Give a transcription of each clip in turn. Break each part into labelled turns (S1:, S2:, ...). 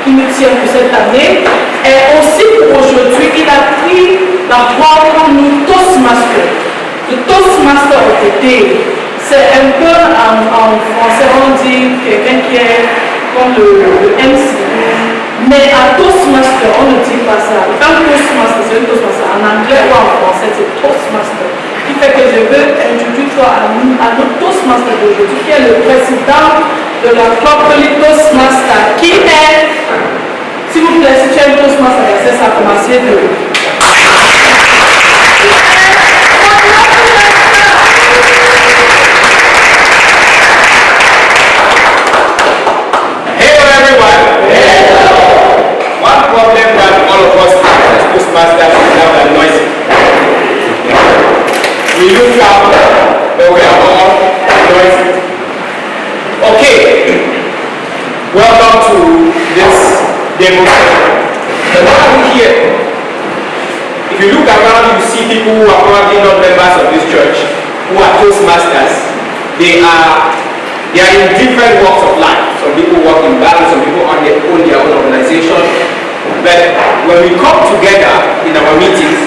S1: qui nous tient pour cette année. Et aussi pour aujourd'hui, il a pris la voie pour nous Toastmaster. Le Toastmaster au TT, c'est un peu en français, on dit quelqu'un qui est comme le MC. Mais à Toastmaster, on ne dit pas ça. Un Toastmaster, c'est un Toastmaster. En anglais ou en français, c'est Toastmaster. Ce qui fait que je veux introduire toi à notre Toastmaster d'aujourd'hui, qui est le président de la Toli Toastmaster, qui est, s'il vous plaît, si tu es un Toastmaster, c'est ça, commencer de...
S2: Problem that all of us as Toastmasters have noisy. We look up, but we are all noisy. Okay, welcome to this demo session. The one here, if you look around, you see people who are probably not members of this church, who are Toastmasters. They are in different walks of life. Some people work in banks, some people own their own organization. But when we come together in our meetings,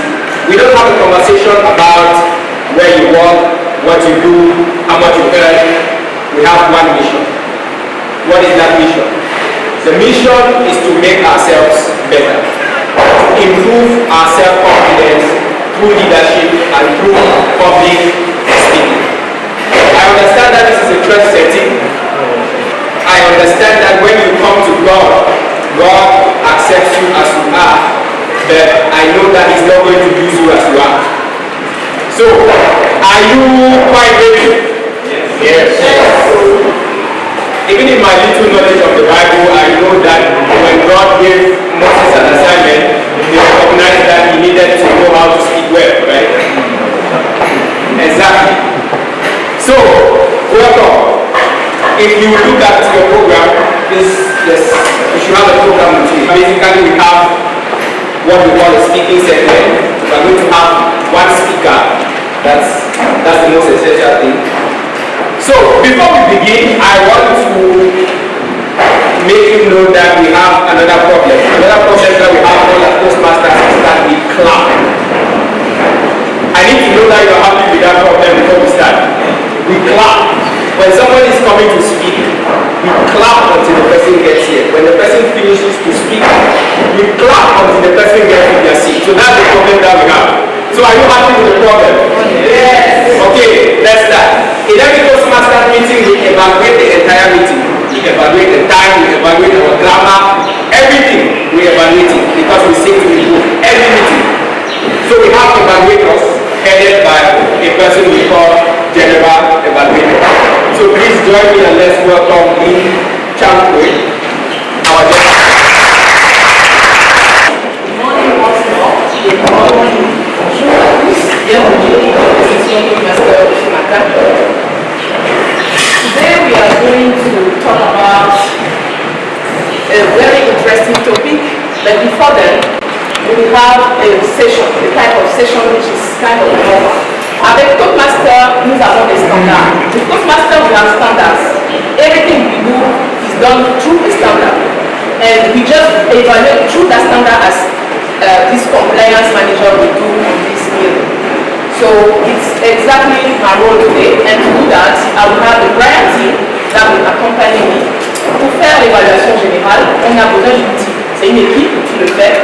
S2: we don't have a conversation about where you work, what you do, how much you earn. We have one mission. What is that mission? The mission is to make ourselves better, to improve our self-confidence through leadership and through public speaking. I understand that this is a church setting. I understand that when you come to God, God accepts you as you are, but I know that He's not going to use you as you are. So, are you quite ready? Yes. Even in my little knowledge of the Bible, I know that when God gave Moses an assignment, he recognized that he needed to know how to speak well, right? Exactly. So, welcome. If you look at your program, yes, you should have a program with you. Basically, we have what we call a speaking segment. We are going to have one speaker. That's the most essential thing. So, before we begin, I want to make you know that we have another problem. Another problem that we have all as Toastmasters is that we clap. I need to know that you are happy with that problem before we start. We clap. When someone is coming to speak, we clap until the person gets here. When the person finishes to speak, we clap until the person gets in their seat. So that's the problem that we have. So are you happy with the problem? Yes. Okay, let's start. In every Toastmaster meeting, we evaluate the entire meeting. We evaluate the time, we evaluate our grammar, everything we evaluate it because we seek to improve every meeting. So we have evaluators headed by a person we call General Evaluator. So please join me and let's welcome in Champway, our general.
S1: Good morning once more. Good morning. Today we are going to talk about a very interesting topic, but before then, we have a session, a type of session which is kind of normal. Avec Toastmaster, nous avons des standards. With Toastmaster, we have standards. Everything we do is done through a standard. And we just evaluate through that standard as this compliance manager will do on this meeting. So it's exactly my role today. And to do that, I will have the Brian team that will accompany me. Pour faire l'évaluation générale, on a besoin d'une team. C'est une équipe qui le fait.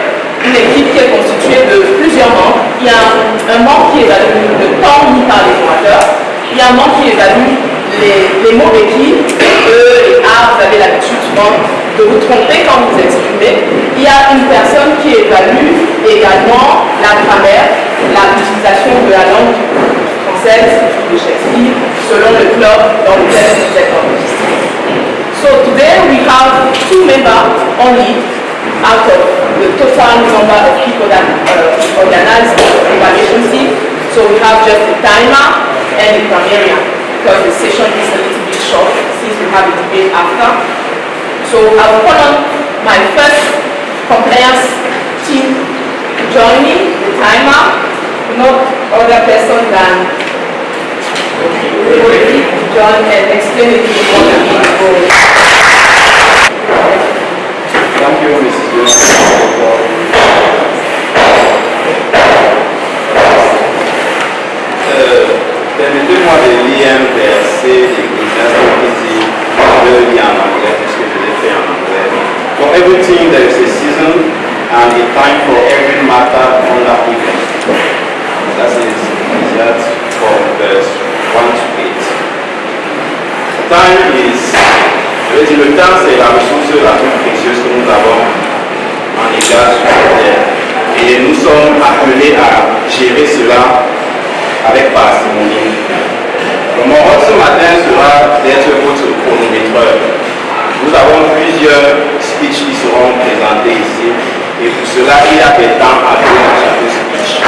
S1: Une équipe qui est constituée de plusieurs membres. Il y a un membre qui évalue le temps mis par les orateurs. Il y a un membre qui évalue les mots d'équipe. Les A, vous avez l'habitude souvent de vous tromper quand vous exprimez. Il y a une personne qui évalue également la grammaire, l'utilisation de la langue française, de Shakespeare, selon le club dans lequel vous êtes enregistré. So today we have 2 members only out of the total number of people that organize the evaluation team. So we have just a timer and a grammarian because the session is a little bit short since we have a debate after. So I will call on my first compliance team to join me, the timer, not other person than John and explain it to you what I mean.
S2: Thank you.
S3: Time is, je veux dire, le temps c'est la ressource la plus précieuse que nous avons en égard sur la terre. Et nous sommes appelés à gérer cela avec parcimonie. Mon rôle ce matin sera d'être votre chronométreur. Nous avons plusieurs speeches qui seront présentés ici et pour cela il y a des temps à donner à chaque speech.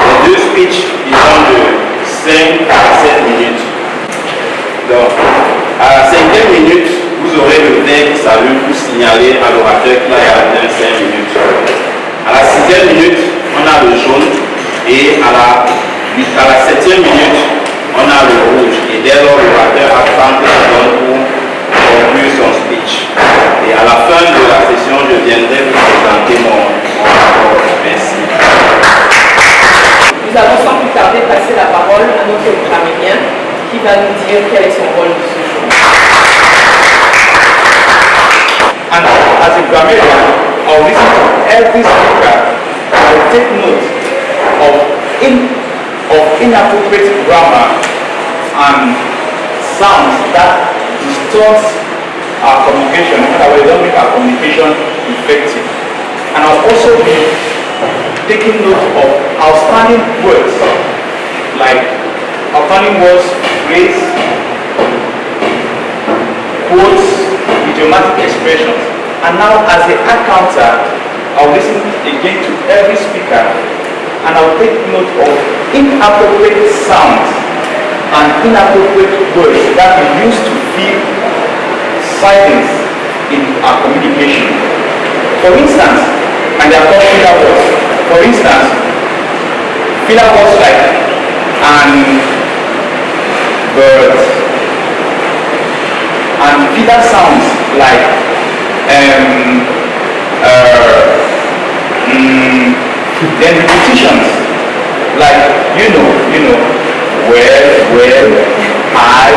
S3: Les deux speeches ils vont de 5 à 7 minutes. Donc à la 5e minute vous aurez le vert qui s'allume pour signaler à l'orateur qu'il a atteint 5 minutes. À la 6e minute on a le jaune et à la 7e minute on a le rouge et dès lors l'orateur a 30 secondes pour conclure son speech. Et à la fin de la session, je viendrai vous présenter mon rapport. Merci.
S1: Nous allons sans plus tarder passer la parole à notre Gramélien qui va nous dire quel est son rôle de ce jour.
S2: And as a grammarian, I'll listen to every speaker. I'll take note of inappropriate grammar and sounds that distorts our communication, that will not make our communication effective. And I'll also be taking note of outstanding words, like outstanding words, phrase, quotes, idiomatic expressions. And now as the accountant, I'll listen again to every speaker and I'll take note of inappropriate sounds and inappropriate words that we use to fill silence in our communication. For instance, and they are called filler words. For instance, filler words like and, but, and filler sounds like then repetitions like well, I,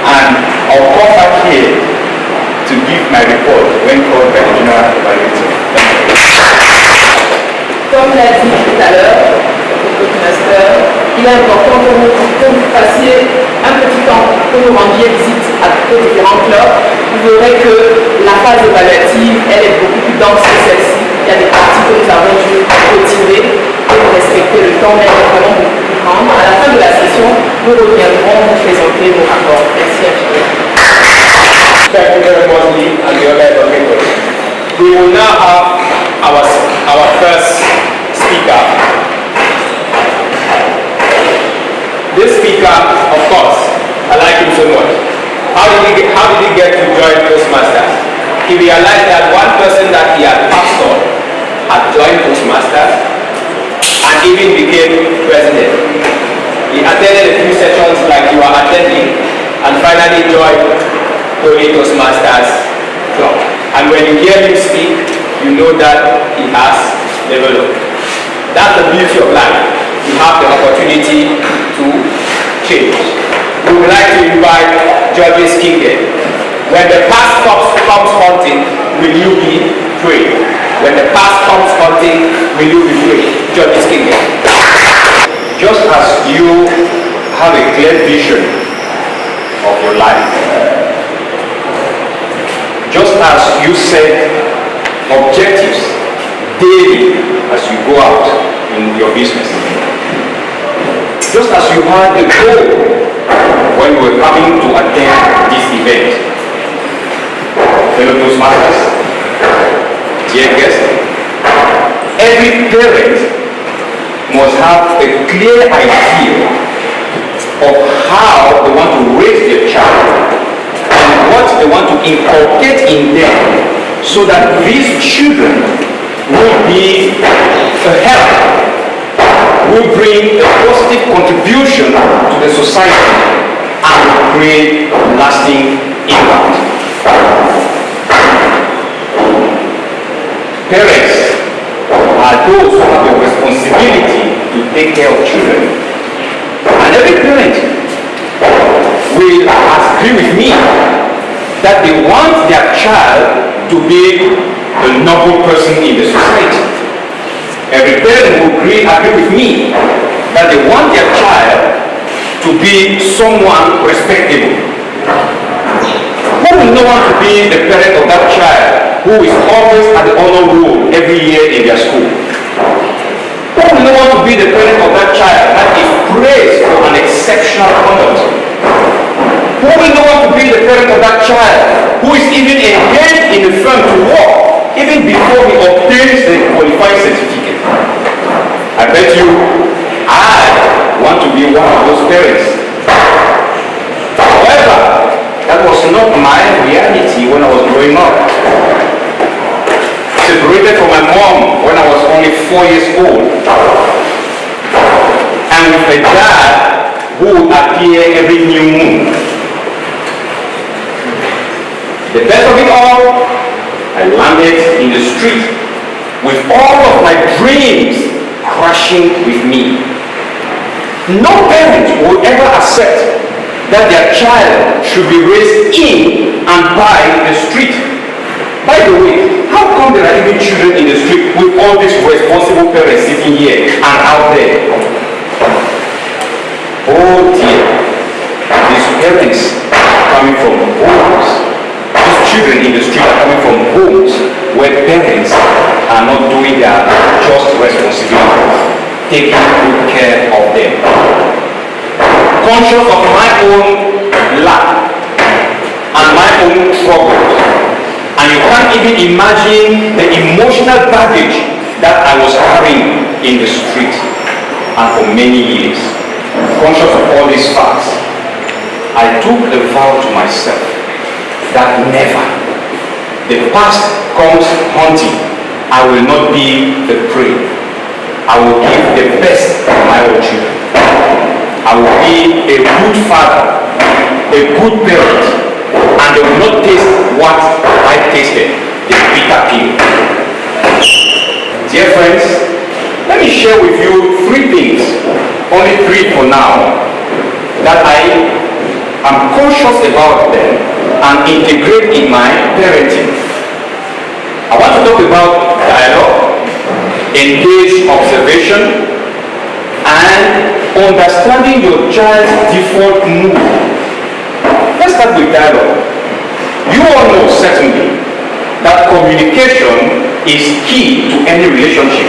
S2: and I'll come back here to give my report when called by the general evaluator.
S1: Comme l'a dit tout à l'heure, le Toastmaster, il est important que vous fassiez un petit temps, que vous rendiez visite aux différents clubs. Vous verrez que la phase évaluative, elle est beaucoup plus dense que celle-ci. Il y a des parties que nous avons dû retirer pour respecter le temps, mais elle est vraiment beaucoup plus grande. À la fin de la session, nous reviendrons vous présenter nos rapports. Merci infiniment.
S2: Thank you very much, Lee, and the other evaluators. We will now have our first speaker. This speaker, of course, I like him so much. How did he get to join Toastmasters? He realized that one person that he had pastored had joined Toastmasters and even became president. He attended a few sessions like you are attending and finally joined Toli Toastmasters club. And when you hear him speak, you know that he has developed. That's the beauty of life. You have the opportunity to change. We would like to invite Judges Kingen. When the past comes hunting, will you be free? When the past comes hunting, will you be free? Judges Kingen.
S4: Just as you have a clear vision of your life, just as you set objectives daily as you go out in your business, just as you had a goal when you were coming to attend this event, fellow Toastmasters, dear guests, every parent must have a clear idea of how they want to raise their child and what they want to inculcate in them so that these children will be a help, will bring a positive contribution to the society and create lasting impact. Parents are those who have the responsibility to take care of children. And every parent will agree with me that they want their child to be a noble person in the society. Every parent will agree with me that they want their child to be someone respectable? Who will not want to be the parent of that child who is always at the honor roll every year in their school? Who will not want to be the parent of that child that is praised for an exceptional conduct? Who will not want to be the parent of that child who is even engaged in the firm to work even before he obtains the qualified certificate? I bet you I want to be one of those parents. However, that was not my reality when I was growing up. Separated from my mom when I was only 4 years old, and with a dad who would appear every new moon. The best of it all, I landed in the street with all of my dreams crashing with me. No parent would ever accept that their child should be raised in and by the street. By the way, how come there are even children in the street with all these responsible parents sitting here and out there? Oh dear, these parents are coming from homes. These children in the street are coming from homes where parents are not doing their just responsibility, taking good care of them. Conscious of my own lack and my own troubles, and you can't even imagine the emotional baggage that I was carrying in the street and for many years. Conscious of all these facts, I took the vow to myself that never, the past comes haunting, I will not be the prey. I will give the best to my own children. I will be a good father, a good parent, and they will not taste what I tasted, the bitter pill. Dear friends, let me share with you 3 things, only 3 for now, that I am conscious about them and integrate in my parenting. I want to talk about dialogue, engaged observation, and understanding your child's default mood. Let's start with dialogue. You all know certainly that communication is key to any relationship.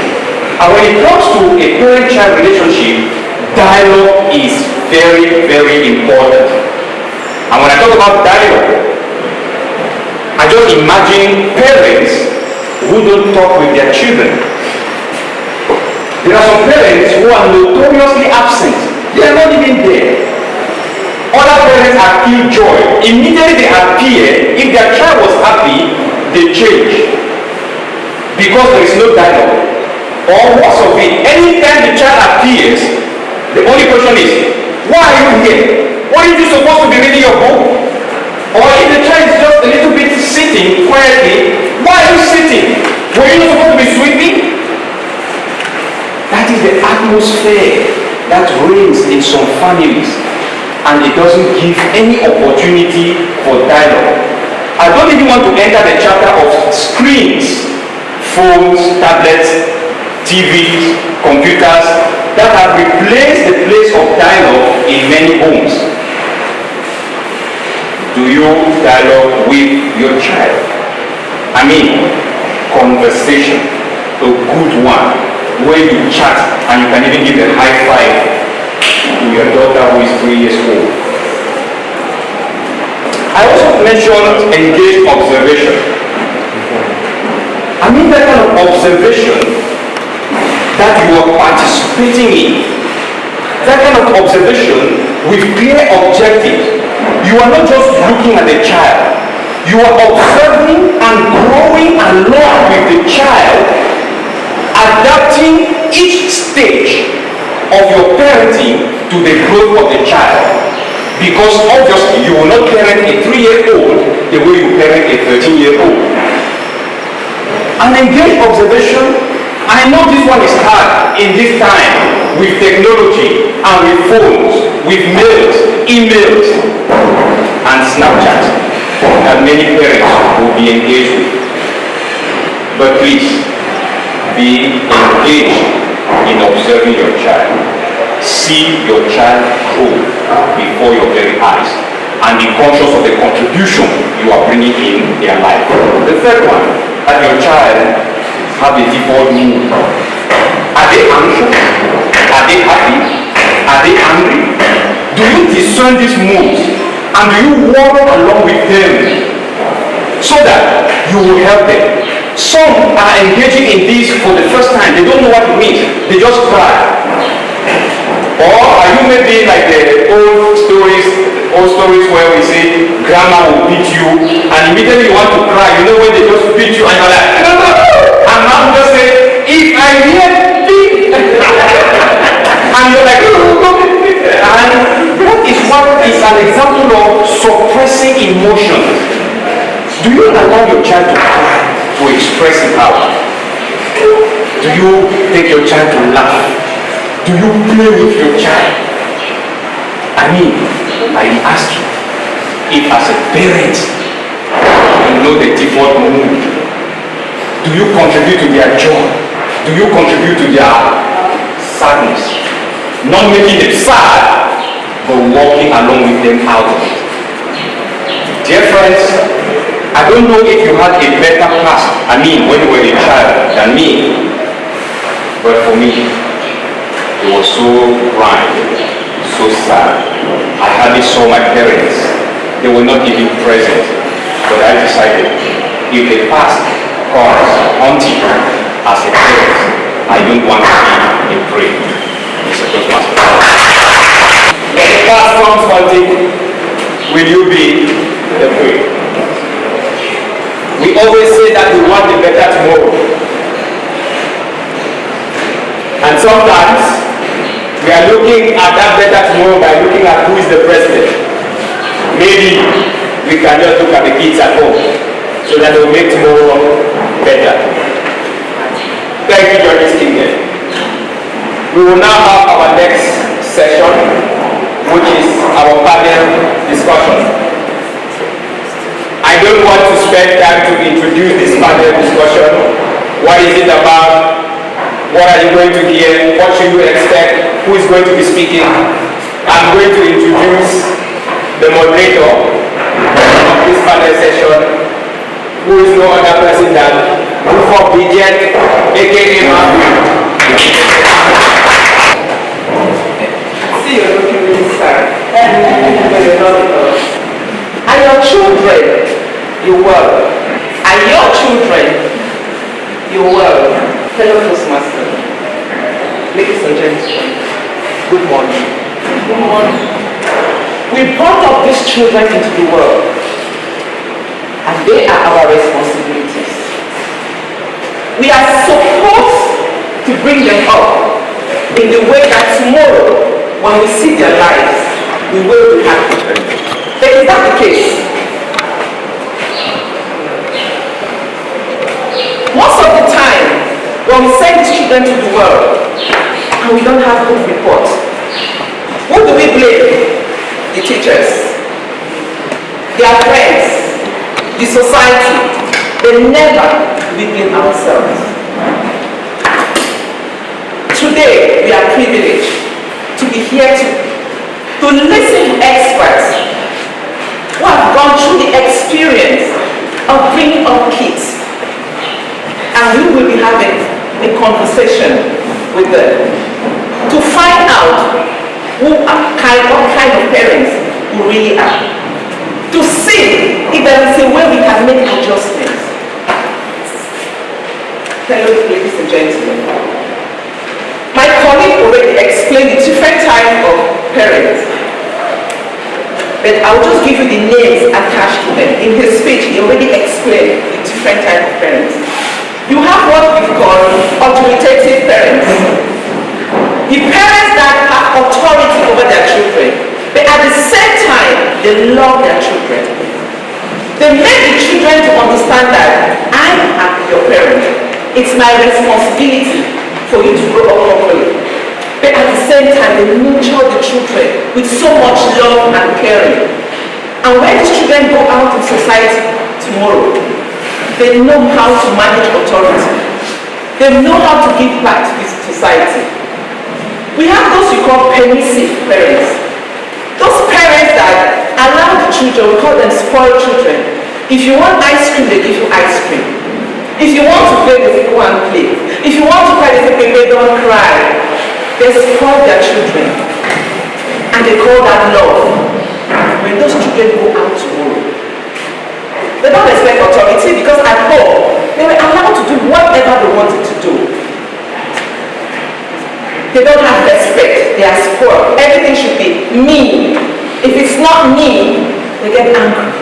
S4: And when it comes to a parent-child relationship, dialogue is very, very important. And when I talk about dialogue, I just imagine parents who don't talk with their children. There are some parents who are notoriously absent. They are not even there. Other parents are killjoy. Immediately they appear, if their child was happy, they change. Because there is no dialogue. Or worse of it, anytime the child appears, the only question is, why are you here? Weren't you supposed to be reading your book? Or if the child is just a little bit sitting quietly, why are you sitting? Were you not supposed to be sweeping? That is the atmosphere that reigns in some families, and it doesn't give any opportunity for dialogue. I don't even want to enter the chapter of screens, phones, tablets, TVs, computers that have replaced the place of dialogue in many homes. Do you dialogue with your child? I mean, conversation, a good one, where you chat and you can even give a high five to your daughter who is 3 years old. I also mentioned engaged observation. I mean that kind of observation that you are participating in. That kind of observation with clear objectives. You are not just looking at the child. You are observing and growing along with the child, adapting each stage of your parenting to the growth of the child. Because obviously you will not parent a 3-year-old the way you parent a 13-year-old. An engaged observation, I know this one is hard in this time with technology and with phones, with mails, emails, and Snapchat that many parents will be engaged with. But please, be engaged in observing your child. see your child grow before your very eyes and be conscious of the contribution you are bringing in their life. The third one, that your child have a default mood. Are they anxious? Are they happy? Are they angry? Do you discern these moods and do you walk along with them so that you will help them? Some are engaging in this for the first time. They don't know what it means. They just cry. Or are you maybe like the old stories where we say grandma will beat you and immediately you want to cry. You know when they just beat you and you're like, no. And mom just say, if I hear beat, and you're like, and that is what is an example of suppressing emotions. Do you allow your child to cry, to express it out? Do you take your child to laugh? Do you play with your child? I mean, I ask you, if as a parent, you know the default mood, do you contribute to their joy? Do you contribute to their sadness? Not making them sad, but walking along with them out of it. Dear friends, I don't know if you had a better past, when you were a child, than me. But for me, it was so blind, so sad. I hardly saw my parents. They were not even present. But I decided, if the past comes haunting as a parent, I don't want to be a prey. Mr. Toastmaster. When the past comes haunting, will you be the prey? We always say that we want a better tomorrow. And sometimes we are looking at that better tomorrow by looking at who is the president. Maybe we can just look at the kids at home so that they will make tomorrow better. Thank you, Johnny Skinner. We will now have our next session, which is our panel discussion. I don't want to spend time to introduce this panel discussion. What is it about? What are you going to hear? What should you expect? Who is going to be speaking? I'm going to introduce the moderator of this panel session, who is no other person than Rufo Bridget, aka Matthew. See, you're looking really sad. Are your children your world? Are your children your world? Fellow Toastmaster, ladies and gentlemen, good morning. Good morning. We brought up these children into the world, and they are our responsibilities. We are supposed to bring them up in the way that tomorrow, when we see their lives, we will be happy. But is that the case? Most of the time, when we send these children to the world and we don't have good reports, who do we blame? The teachers, their friends, the society. But never do we blame ourselves. Today, we are privileged to be here to listen to experts who have gone through the experience of bringing up kids. And we will be having a conversation with them to find out what kind of parents we really are. To see if there is a way we can make adjustments. Fellow ladies and gentlemen, my colleague already explained the different types of parents. But I'll just give you the names attached to them. In his speech, he already explained the different types of parents. You have what we call authoritative parents. The parents that have authority over their children, but at the same time, they love their children. They make the children to understand that I am your parent. It's my responsibility for you to grow up properly. But at the same time, they nurture the children with so much love and caring. And when these children go out in society tomorrow, they know how to manage authority. They know how to give back to this society.
S1: We have those we call permissive parents. Those parents that allow the children, we call them spoiled children. If you want ice cream, they give you ice cream. If you want to play, they say go and play. If you want to cry, they say baby, don't cry. They spoil their children. And they call that love. When those children go out tomorrow, they don't respect authority because at home, they were allowed to do whatever they wanted to do. They don't have respect. They are spoiled. Everything should be me. If it's not me, they get angry.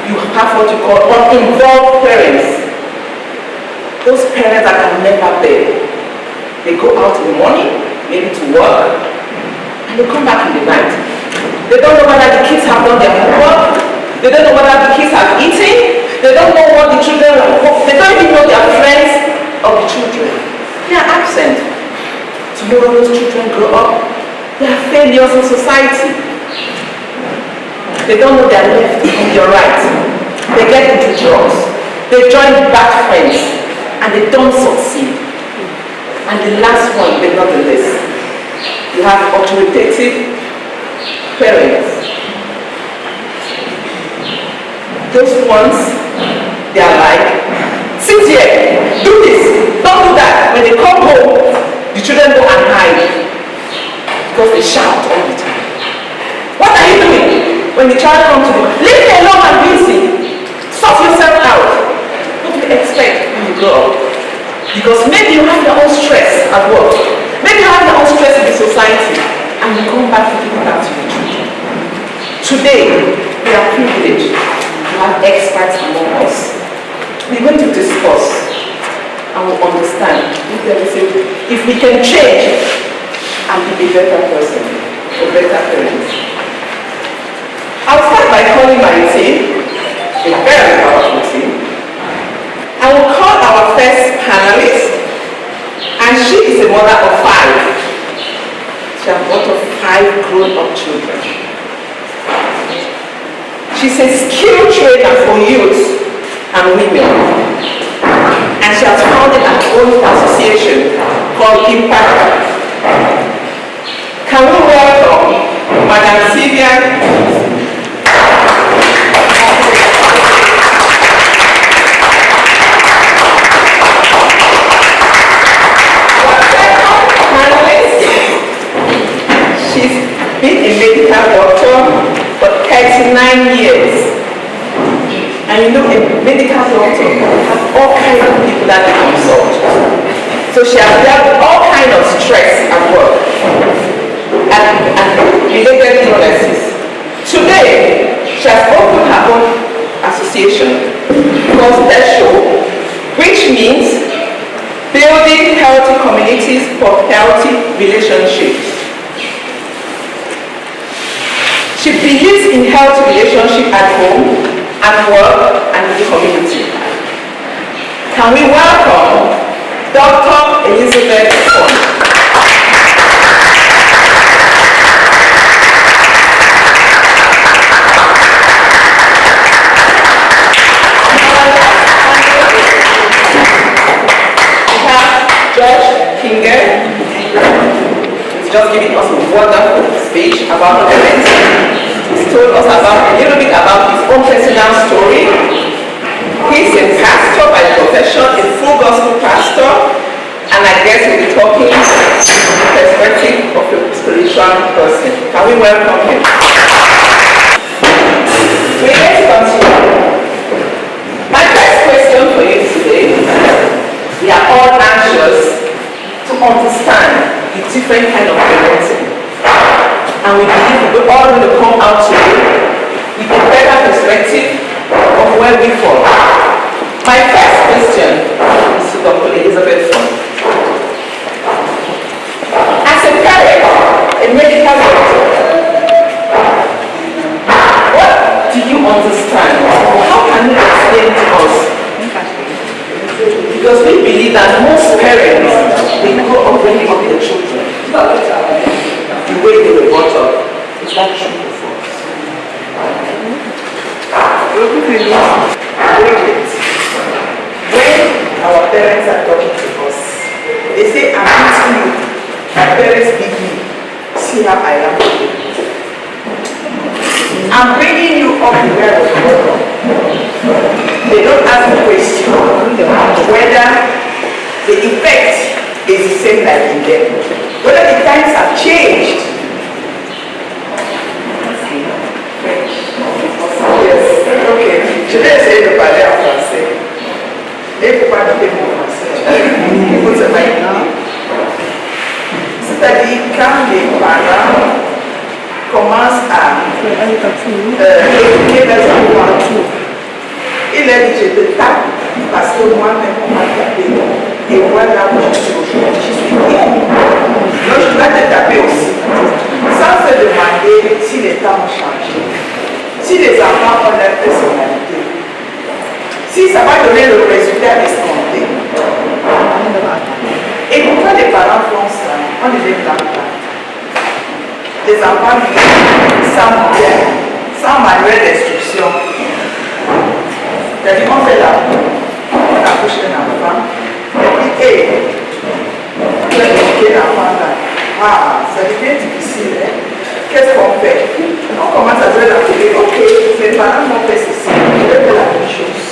S1: You have what you call uninvolved parents. Those parents that can never bear. They go out in the morning, maybe to work, and they come back in the night. They don't know whether the kids have done their homework. They don't know whether the kids have eaten. They don't know what the children have. They don't even know their friends of the children. They are absent. Tomorrow those children grow up. They are failures in society. They don't know their left from their right. They get into drugs. They join bad friends and they don't succeed. And the last one, but not the least, you have authoritative parents. Those ones, they are like, sit here, do this, don't do that. When they come home, the children go and hide because they shout all the time. What are you doing? When the child comes to you, leave me alone, I'm busy. Sort yourself out. What do you expect when you grow up? Because maybe you have your own stress at work. Maybe you have your own stress in the society. And you come back to give that to your children. Today, we are privileged to have experts among us. We're going to discuss and we'll understand if we can change and be a better person or better parents. I'll start by calling my team, a very powerful team. I will call our first panelist, and she is a mother of 5. She has got 5 grown-up children. She's a skill trainer for youth and women, and she has founded her own association called Impact. Can we welcome Madam Sylvia? Been a medical doctor for 39 years. And you know, a medical doctor has all kinds of people that they consult. So she has dealt with all kinds of stress at work and related illnesses. Today, she has opened her own association called Show, which means building healthy communities for healthy relationships. She believes in healthy relationship at home, at work, and in the community. Can we welcome Dr. Elizabeth Fong? We have George Kinger. He's just giving us a wonderful speech about the event. He's told us about a little bit about his own personal story. He's a pastor by profession, a full gospel pastor, and I guess we'll be talking from the perspective of a spiritual person. Can we welcome him? We're going to continue. My first question for you today, we are all anxious to understand the different kind of parenting. And we believe we're all going to come out today with a better perspective of where we fall. My first question is to Dr. Elizabeth Fong. As a parent, a medical doctor, what do you understand? How can you explain to us? Because we believe that most parents, they grow up bringing up their children. The way they were brought up. Is that true for us? When our parents are talking to us, They say, I'm meeting you. My parents give me. See how I am today. I'm bringing you up to where I was brought up. They don't ask the question whether the effect is the same like in them. Whether the times have changed. Yes, ok. Je vais essayer de parler en français. Mais il ne faut pas noter mon français. Il faut se maintenant. C'est-à-dire quand les parents commencent à éduquer leurs enfants, il leur dit je te tape parce que moi-même on m'a tapé. Et voilà où je suis aujourd'hui, je suis bien. Donc je dois te taper aussi. Sans se demander si les temps ont changé. Si les enfants ont leur personnalité. Si ça va donner le résultat escompté. Et pourquoi les parents font ça? On ne les blâme pas. Les enfants vivent sans modèle, sans manuel d'instruction. C'est-à-dire qu'on fait la on accouche un enfant, et puis, hey, on doit éduquer l'enfant là. Ah, ça devient difficile, hein? Qu'est-ce qu'on fait? On commence à jouer la télé. Ok, mes parents m'ont fait ceci, je vais faire la même chose.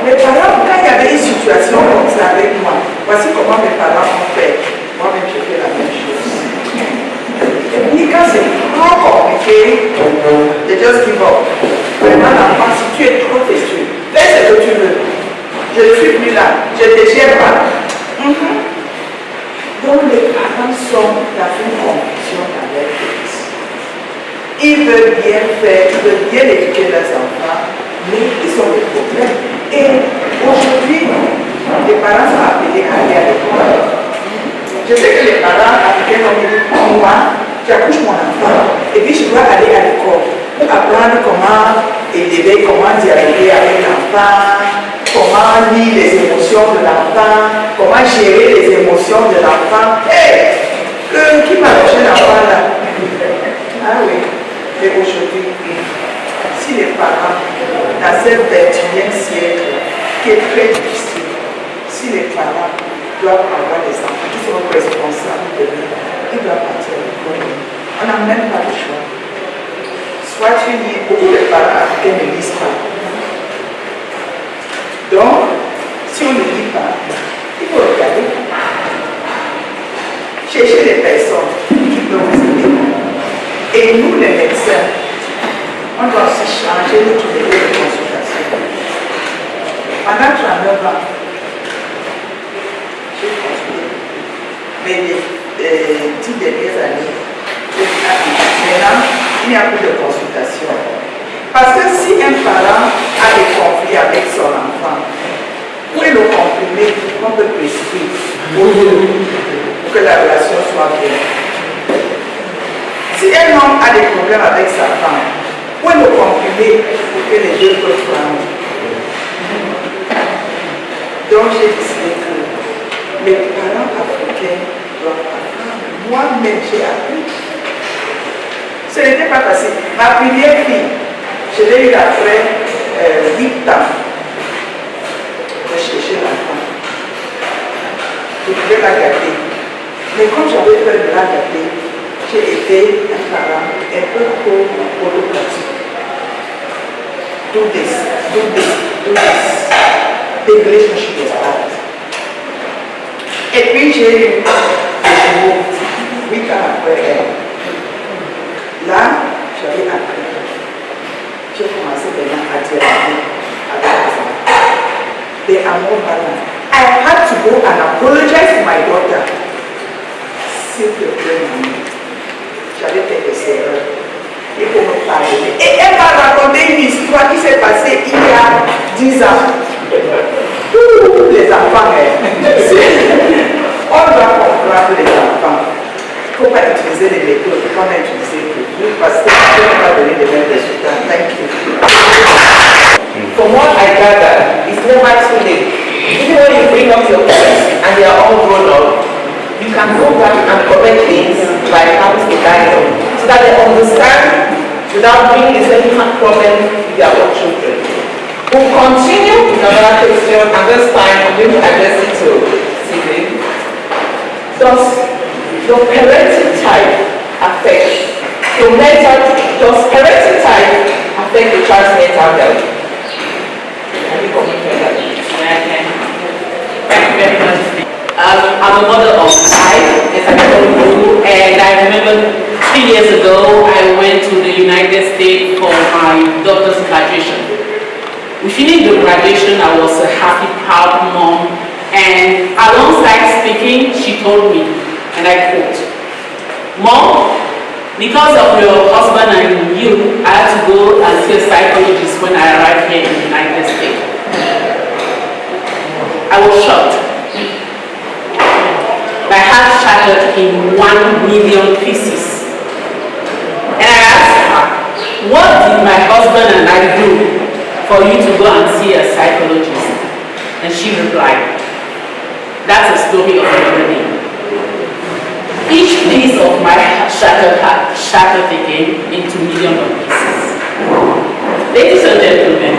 S1: Mes parents, quand il y avait une situation comme ça avec moi, voici comment mes parents ont fait. Moi-même, je fais la même chose. Et puis, quand c'est trop compliqué, they just give up. Vraiment, l'enfant, si tu es trop têtu, fais ce que tu veux. Je ne suis plus là, je ne te gère pas. Donc, les parents sont dans une confusion dans leur tête. Ils veulent bien faire, ils veulent bien éduquer leurs enfants, mais ils ont des problèmes. Et aujourd'hui, les parents sont appelés à aller à l'école. Je sais que les parents africains ont dit, moi, j'accouche mon enfant, et puis je dois aller à l'école pour apprendre comment élever, comment dialoguer avec l'enfant, comment lire les émotions de l'enfant, comment gérer les émotions de l'enfant. Hey, qui m'a lâché l'enfant là? Ah oui, mais aujourd'hui, si les parents, dans ce 21e siècle, qui est très difficile, si les parents doivent avoir des enfants qui sont responsables de eux, ils doivent partir à l'école. On n'a même pas le choix. Soit tu lis, beaucoup de parents africains ne lisent pas. Donc, si on ne lit pas, il faut regarder. Chercher les personnes qui peuvent vous aider. Et nous, les médecins, on doit aussi changer notre niveau de consultation. Pendant 39 ans, j'ai consulté. Mais les 10 dernières années, maintenant, il n'y a plus de consultation. Parce que si un parent a des conflits avec son enfant, où est le comprimé qu'on peut prescrire pour que la relation soit bonne? Si un homme a des problèmes avec sa femme, où est le comprimé pour que les deux peuvent prendre? Donc j'ai décidé que les parents africains doivent apprendre. Moi-même j'ai appris. Ce n'était pas facile. Ma première fille, je l'ai eu après 8 ans de chercher l'enfant. Je pouvais la gâter. Mais quand j'avais peur de la gâter, j'ai été un parent un peu trop autocratique. Do this. The relationship is bad. Et puis j'ai eu des jumeaux 8 ans après elle. Là, j'avais appris. J'ai commencé maintenant à dialoguer avec les enfants. They are more balanced. I had to go and apologize to my daughter. S'il te plaît, maman, j'avais fait des erreurs. Il faut me pardonner. Et elle m'a raconté une histoire qui s'est passée il y a 10 ans. Les enfants, on doit comprendre les enfants. Il ne faut pas utiliser les méthodes qu'on a utilisées pour nous parce que ça ne va pas donner les mêmes résultats. Thank you.
S5: From what I gather, it's never too late. Even when you bring up your kids and they are all grown up, you can go back and correct things by having a dialogue so that they understand without bringing the same problem with their own children. We'll continue with another question, and this time I'm going to address it to Sydney. Does your parenting type affect your mental? Does parenting type affect the child's mental health? Can you comment on that?
S6: Thank you very much. I'm a mother of 5, as I told you, and I remember 3 years ago I went to the United States for my daughter's graduation. We finished the graduation, I was a happy, proud mom, and alongside speaking, she told me, and I quote, "Mom, because of your husband and you, I had to go and see a psychologist when I arrived here in the United States." I was shocked. My heart shattered in 1 million pieces. And I asked her, "What did my husband and I do for you to go and see a psychologist?" And she replied, "That's a story of another day." Each piece of my shattered heart shattered again into millions of pieces. Ladies and gentlemen,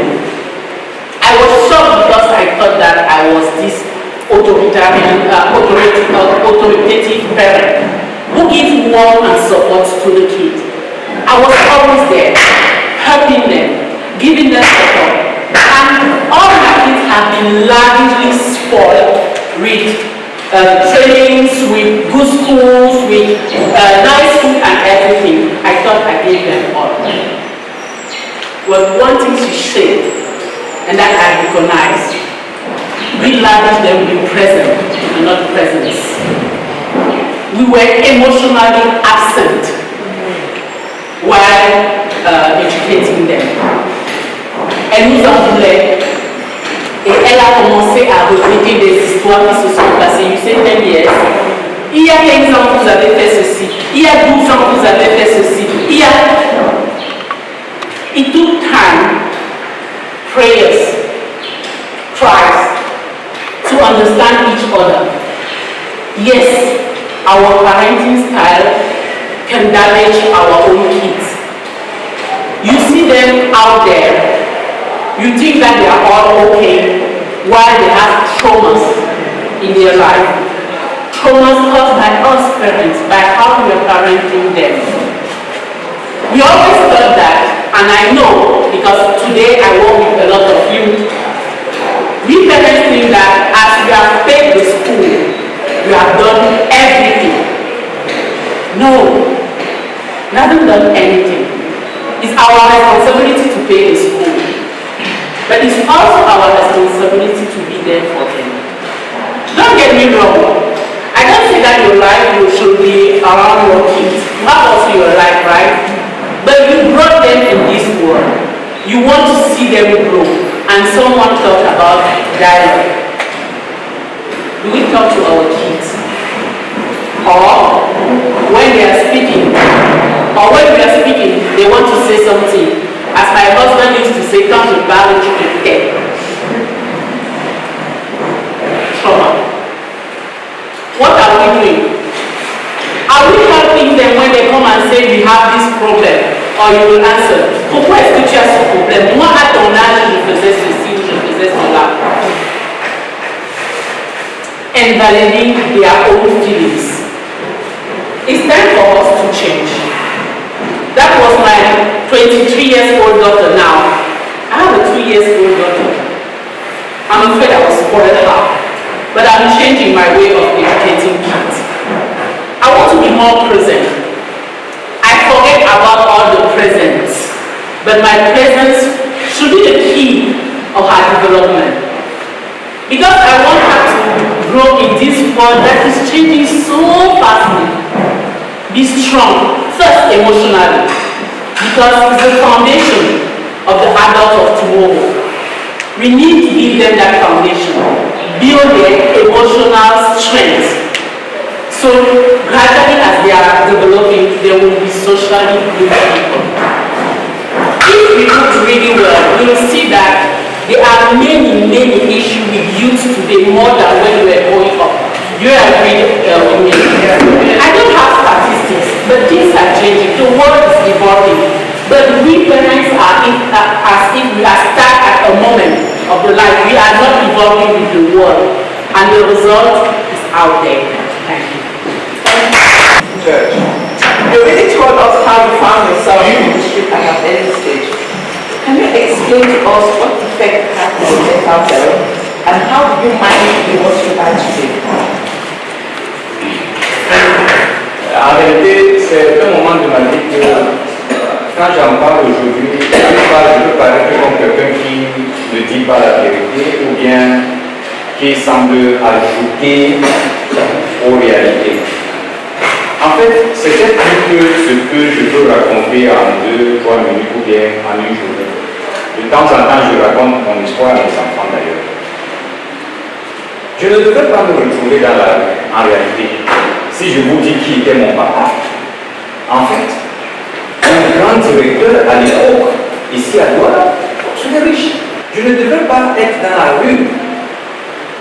S6: I was shocked because I thought that I was this authoritarian, authoritative parent who gives warmth and support to the kids. I was always there, helping them, giving them support. And all my kids have been lavishly spoiled with trainings, with good schools, with nice food and everything. I thought I gave them all. Well, one thing she said, and that I recognize, we lavish them with present and not presence. We were emotionally absent while educating them. Elle nous en voulait. Et elle a commencé à répéter des histoires qui se sont passées. You say 10 years. Il y a 15 ans, vous avez fait ceci. Il y a 12 ans, vous avez fait ceci. It took time, prayers, tries, to understand each other. Yes, our parenting style can damage our own kids. You see them out there, you think that they are all okay while they have traumas in their life. Traumas caused by us parents, by how we are parenting them. We always thought that, and I know because today I work with a lot of youth. We parents think that as we have paid the school, we have done everything. No, we haven't done anything. It's our responsibility to pay the school. But it's also our responsibility to be there for them. Don't get me wrong. I don't say that your life should be around your kids. You have also your life, right? But you brought them in this world. You want to see them grow. And someone talked about dialogue. Do we talk to our kids? Or when they are speaking, or when we are speaking, they want to say something. As my husband used to say, "Quand je parle, tu te tais." Trauma. What are we doing? Are we helping them when they come and say, "We have this problem"? Or you will answer, "Pourquoi est-ce que tu as ce problème? Moi, à ton âge, je faisais ceci ou je faisais cela." Invalidating their own feelings. It's time for us to change. That was my 23-year-old daughter now. I have a 2-year-old daughter. I'm afraid I was spoiled her. But I'm changing my way of educating kids. I want to be more present. I forget about all the presents, but my presence should be the key of her development. Because I want her to grow in this world that is changing so fastly. Be strong, first emotionally, because it's the foundation of the adult of tomorrow. We need to give them that foundation, build their emotional strength. So gradually as they are developing, they will be socially good people. If we look really well, we will see that there are many issues with youth today more than when we were growing up. You agree with me? I don't have statistics, but things are changing. The world is evolving. But we parents are as if we are stuck at a moment of the life. We are not evolving with the world, and the result is out there. Thank you.
S5: Church. You already told us how you found yourself in the street at an early stage. Can you explain to us what effect it had on your mental health and how do you manage the what you are today?
S4: En réalité, c'est un moment de ma vie que, quand j'en parle aujourd'hui, je peux paraître comme quelqu'un qui ne dit pas la vérité ou bien qui semble ajouter aux réalités. En fait, c'est peut-être plus que ce que je peux raconter en 2-3 minutes ou bien en une journée. De temps en temps, je raconte mon histoire à mes enfants d'ailleurs. Je ne devrais pas me retrouver dans la rue, en réalité, si je vous dis qui était mon papa. En fait, un grand directeur à l'époque, ici à Douala, très riche. Je ne devrais pas être dans la rue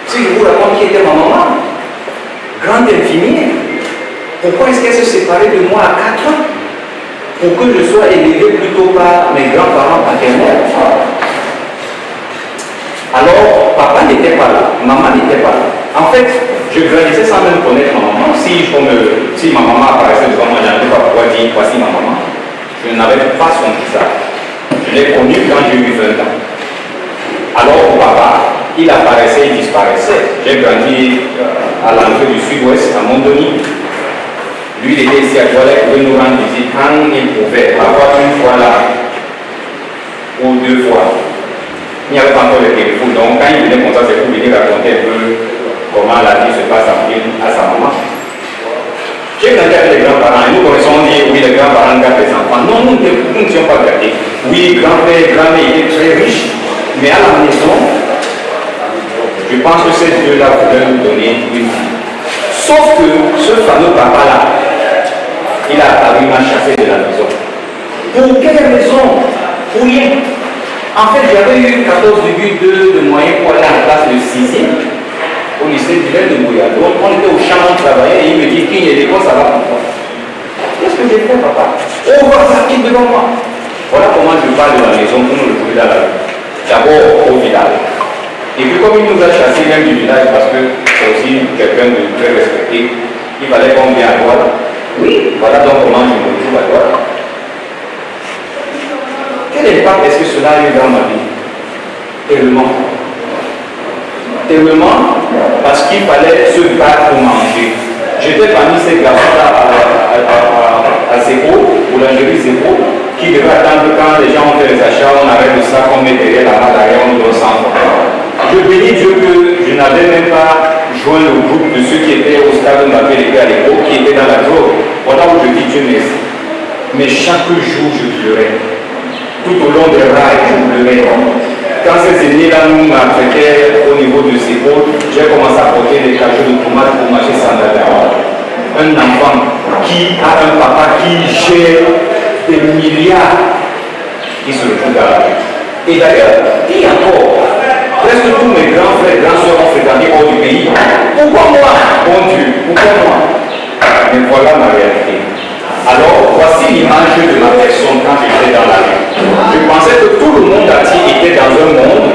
S4: si je vous raconte qui était ma maman. Grande infirmière. Pourquoi est-ce qu'elle se séparait de moi à 4 ans? Pour que je sois élevé plutôt par mes grands-parents paternels. Alors, papa n'était pas là, maman n'était pas là. En fait, je grandissais sans même connaître ma maman. Si ma maman apparaissait devant moi, je ne savais pas pourquoi dire voici ma maman. Je n'avais pas son visage. Je l'ai connu quand j'ai eu 20 ans. Alors, papa, il apparaissait, il disparaissait. J'ai grandi à l'entrée du sud-ouest, à Mondoni. Lui, il était ici à Douala, il pouvait nous rendre visite quand il pouvait, parfois une fois là, ou 2 fois. Il n'y avait pas encore de téléphone, donc quand il venait comme ça, c'est pour venir raconter un peu comment la vie se passe à sa maman. J'ai grandi avec les grands-parents, et nous connaissons dire, oui, les grands-parents gardent les enfants. Non, nous ne sommes pas gardés. Oui, grand-père, grand-mère étaient très riches, mais à la maison, je pense que ces deux-là voulaient nous donner une vie. Sauf que ce fameux papa-là, il a apparu, il m'a chassé de la maison. Pour quelle raison? Pour rien. En fait, j'avais eu 14,2 de moyenne pour aller en classe de 6e au lycée du de Bouya. Donc, on était au champ, on travaillait et il me dit qu'il y a des ça va pour toi. Qu'est-ce que j'ai fait, papa? On va partir devant moi. Voilà comment je parle de la maison pour nous retrouver dans la rue. D'abord au village. Et puis, comme il nous a chassés même du village, parce que c'est aussi quelqu'un de très respecté, il fallait qu'on vienne à Douala. Oui, voilà donc comment je me retrouve à Douala. Quel impact est-ce que cela a eu dans ma vie? Tellement. Tellement, parce qu'il fallait se battre pour manger. J'étais parmi ces garçons à Zéro, boulangerie Zéro, qui devaient attendre quand les gens ont fait les achats, on arrête le sac, on met derrière la main derrière, on nous donne 100 francs. Je bénis Dieu que je n'avais même pas joint le groupe de ceux qui étaient au stade de ma vie à l'époque, qui étaient dans la drogue. Voilà où je dis Dieu merci. Mais chaque jour, je pleurais. Tout au long des rails, je pleurais. Quand ces aînés-là nous maltraitaient au niveau de ses épaules, j'ai commencé à porter des cajots de tomates pour marcher sans d'abord. Un enfant qui a un papa qui gère des milliards qui se retrouve dans la vie. Et d'ailleurs, il y a encore, presque tous mes grands frères et grands soeurs ont fréquenté hors du pays. Pourquoi moi? Bon Dieu, pourquoi moi? Mais voilà ma réalité. Alors, voici l'image de ma personne quand j'étais dans la rue. Je pensais que tout le monde entier était dans un monde.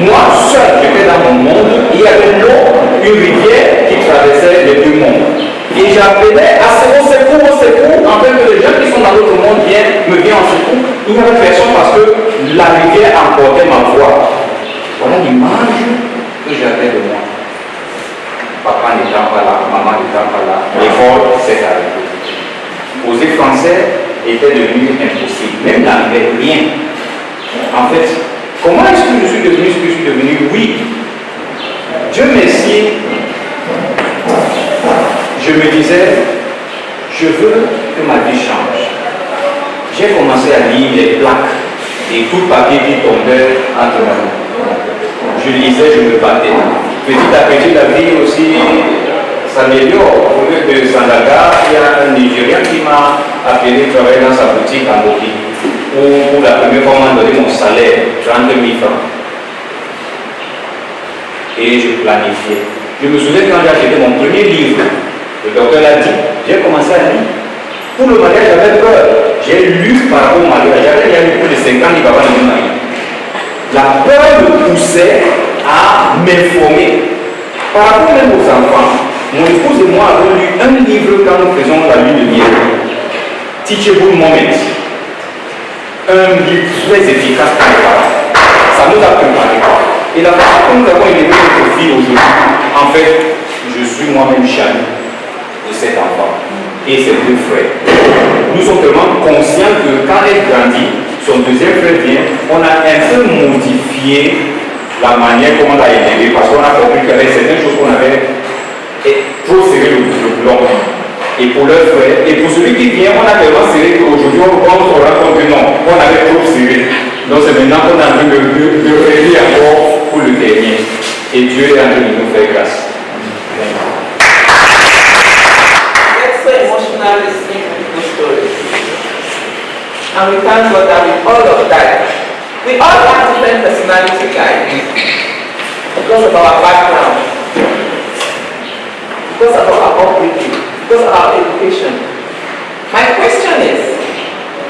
S4: Moi seul, j'étais dans mon monde. Il y avait l'eau, une rivière qui traversait les deux mondes. Et j'appelais au secours, en fait que les gens qui sont dans l'autre monde me viennent en secours. Il n'y avait personne parce que la rivière emportait ma voix. Voilà l'image que j'avais de moi. Papa n'étant pas là, maman n'étant pas là, l'école s'est arrêtée. Poser français était devenu impossible, même n'arrivait rien. En fait, comment est-ce que je suis devenu ce que je suis devenu? Oui, Dieu merci, je me disais, je veux que ma vie change. J'ai commencé à lire les plaques et tout le papier qui tombait entre mes mains. Je lisais, je me battais. Petit à petit, la vie aussi s'améliore. Au lieu de Sandaga, il y a un Nigérien qui m'a appelé travailler dans sa boutique à Moki, où pour la première fois, on m'a donné mon salaire, 30 000 francs. Et je planifiais. Je me souviens quand j'ai acheté mon premier livre, le docteur l'a dit, j'ai commencé à lire. Pour le mariage, j'avais peur. j'ai lu par rapport au mariage, j'avais déjà lu plus de 50 livres avant de me marier. La peur me poussait à m'informer. Par rapport même aux enfants, mon épouse et moi avons lu un livre quand nous faisons la lune de miel, Teachable Moments. Un livre très efficace pour les parents. Ça nous a préparé. Et la façon que nous avons élevé notre fille aujourd'hui, en fait, je suis moi-même Chani de cet enfant et ses deux frères. Nous sommes tellement conscients que quand elle grandit, son deuxième frère vient, on a un peu modifié la manière comment on l'a élevé parce qu'on a compris qu'il y avait certaines choses qu'on avait trop serré le blanc. Et pour leur frère, et pour celui qui vient, on a tellement serré qu'aujourd'hui on se rend compte que non, on avait trop serré. Donc c'est maintenant qu'on est en train de régler encore pour le dernier. Et Dieu est en train de nous faire grâce.
S5: That's so emotional listening to those stories. And we thank God that with all of that, we all have different personality types because of our background, because of our upbringing, because of our education. My question is,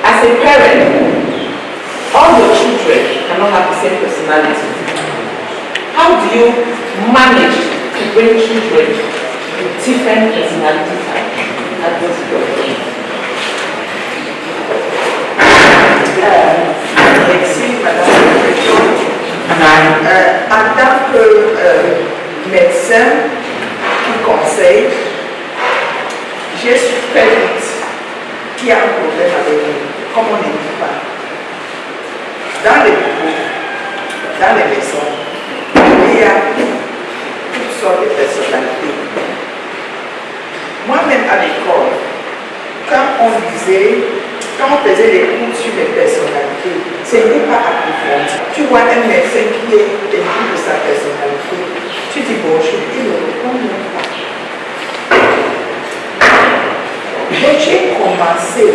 S5: as a parent, all your children cannot have the same personality. How do you manage to bring children with different personality types? That was your question.
S7: Merci, Madame la Présidente. En tant que médecin qui conseille, j'ai su très vite qu'il y a un problème avec nous, comme on ne dit pas. Dans les bureaux, dans les maisons, il y a toutes sortes de personnalités. Moi-même à l'école, quand on faisait les cours sur les personnalités, ce n'était pas approfondi. Tu vois un médecin qui est ému de sa personnalité, tu dis bonjour, il ne répond même pas. Donc j'ai commencé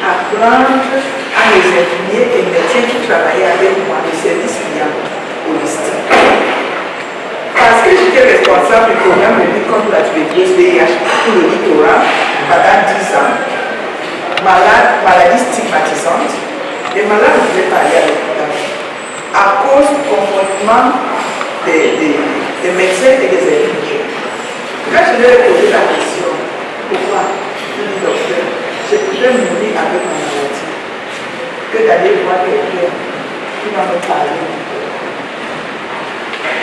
S7: à apprendre à mes infirmiers et médecins qui travaillaient avec moi le service client holistique. Parce que j'étais responsable du programme de lutte contre la tuberculose VIH pour le littoral pendant 10 ans. Maladie stigmatisante, les malades ne pouvaient pas aller à l'hôpital à cause du comportement des médecins et des infirmiers. Quand je leur ai posé la question, pourquoi? Je dis, docteur, je pouvais mourir avec ma maladie que d'aller voir quelqu'un qui va me parler.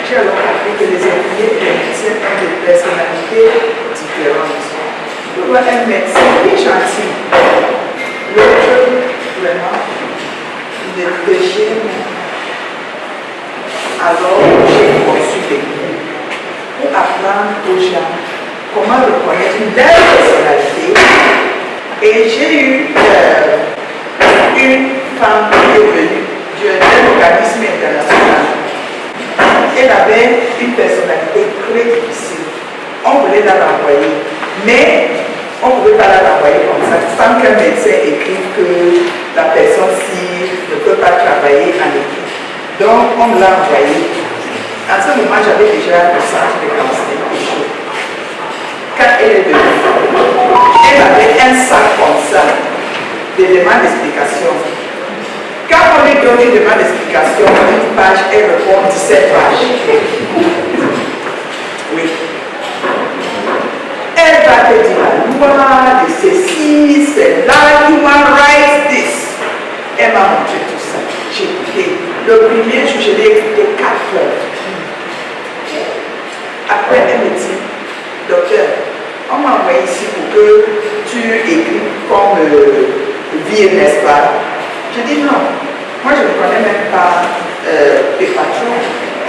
S7: J'ai alors appris que les infirmiers et les médecins ont des personnalités différentes. Tu vois un médecin qui est gentil, l'autre, vraiment, il est péché. Alors, j'ai conçu des cours pour apprendre aux gens comment reconnaître une belle personnalité. Et j'ai eu une femme qui est venue d'un organisme international. Elle avait une personnalité très difficile. On voulait la renvoyer, mais on ne pouvait pas la renvoyer comme ça, sans qu'un médecin écrive que la personne-ci ne peut pas travailler en équipe. Donc, on l'a envoyée. À ce moment, j'avais déjà le centre de cancer et chaud. Quand elle est venue, elle avait un sac comme ça, de demandes d'explication. Quand on lui donne une demande d'explication, une page, elle répond 17 pages. Oui. Elle va te dire la loi de ceci, c'est là, human rights, this. Elle m'a montré tout ça. J'ai écouté. Le premier jour, je l'ai écouté 4 heures. Après, elle me dit, docteur, on m'a envoyé ici pour que tu écrives comme vie, n'est-ce pas? Je dis non. Moi, je ne connais même pas tes patrons.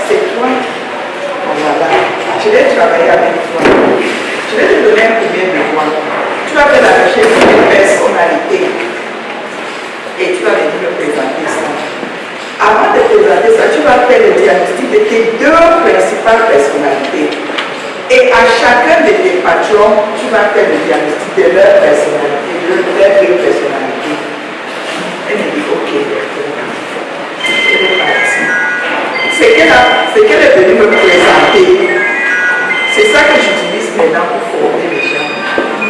S7: C'est toi. Voilà. Je vais travailler avec toi. Je vais te donner un premier devoir. Tu vas faire la recherche d'une personnalité. Et tu vas venir me présenter ça. Avant de présenter ça, tu vas faire le diagnostic de tes 2 principales personnalités. Et à chacun de tes patrons, tu vas faire le diagnostic de leur personnalité, de leurs 2 personnalités. Elle me dit, ok, elle est partie. Ce qu'elle est venue me présenter, c'est ça que j'utilise maintenant pour former les gens.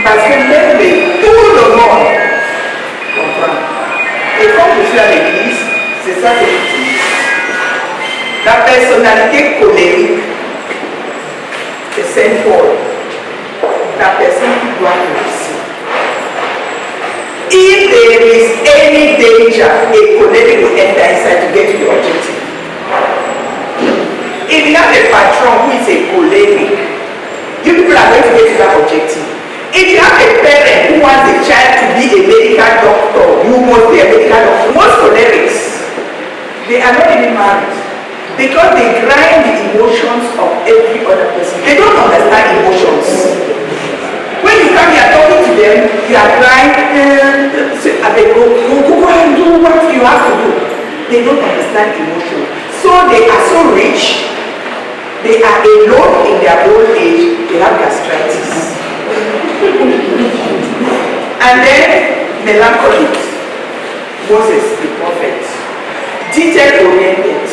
S7: Parce que même tout le monde comprend. C'est ça que j'utilise. La personnalité colérique, c'est Saint Paul. La personne qui doit réussir. If there is any danger, a choleric will enter inside to get to the objective. If you have a patron who is a choleric, you people are going to get to that objective. If you have a parent who wants a child to be a medical doctor, you must be a medical doctor. Most cholerics, they are not even married because they grind the emotions of every other person. They don't understand emotions. When you come here talking to them, you are crying, they go and do what you have to do. They don't understand emotion. So they are so rich, they are alone in their old age, they have gastritis. And then melancholic. Moses, the prophet, detail-oriented.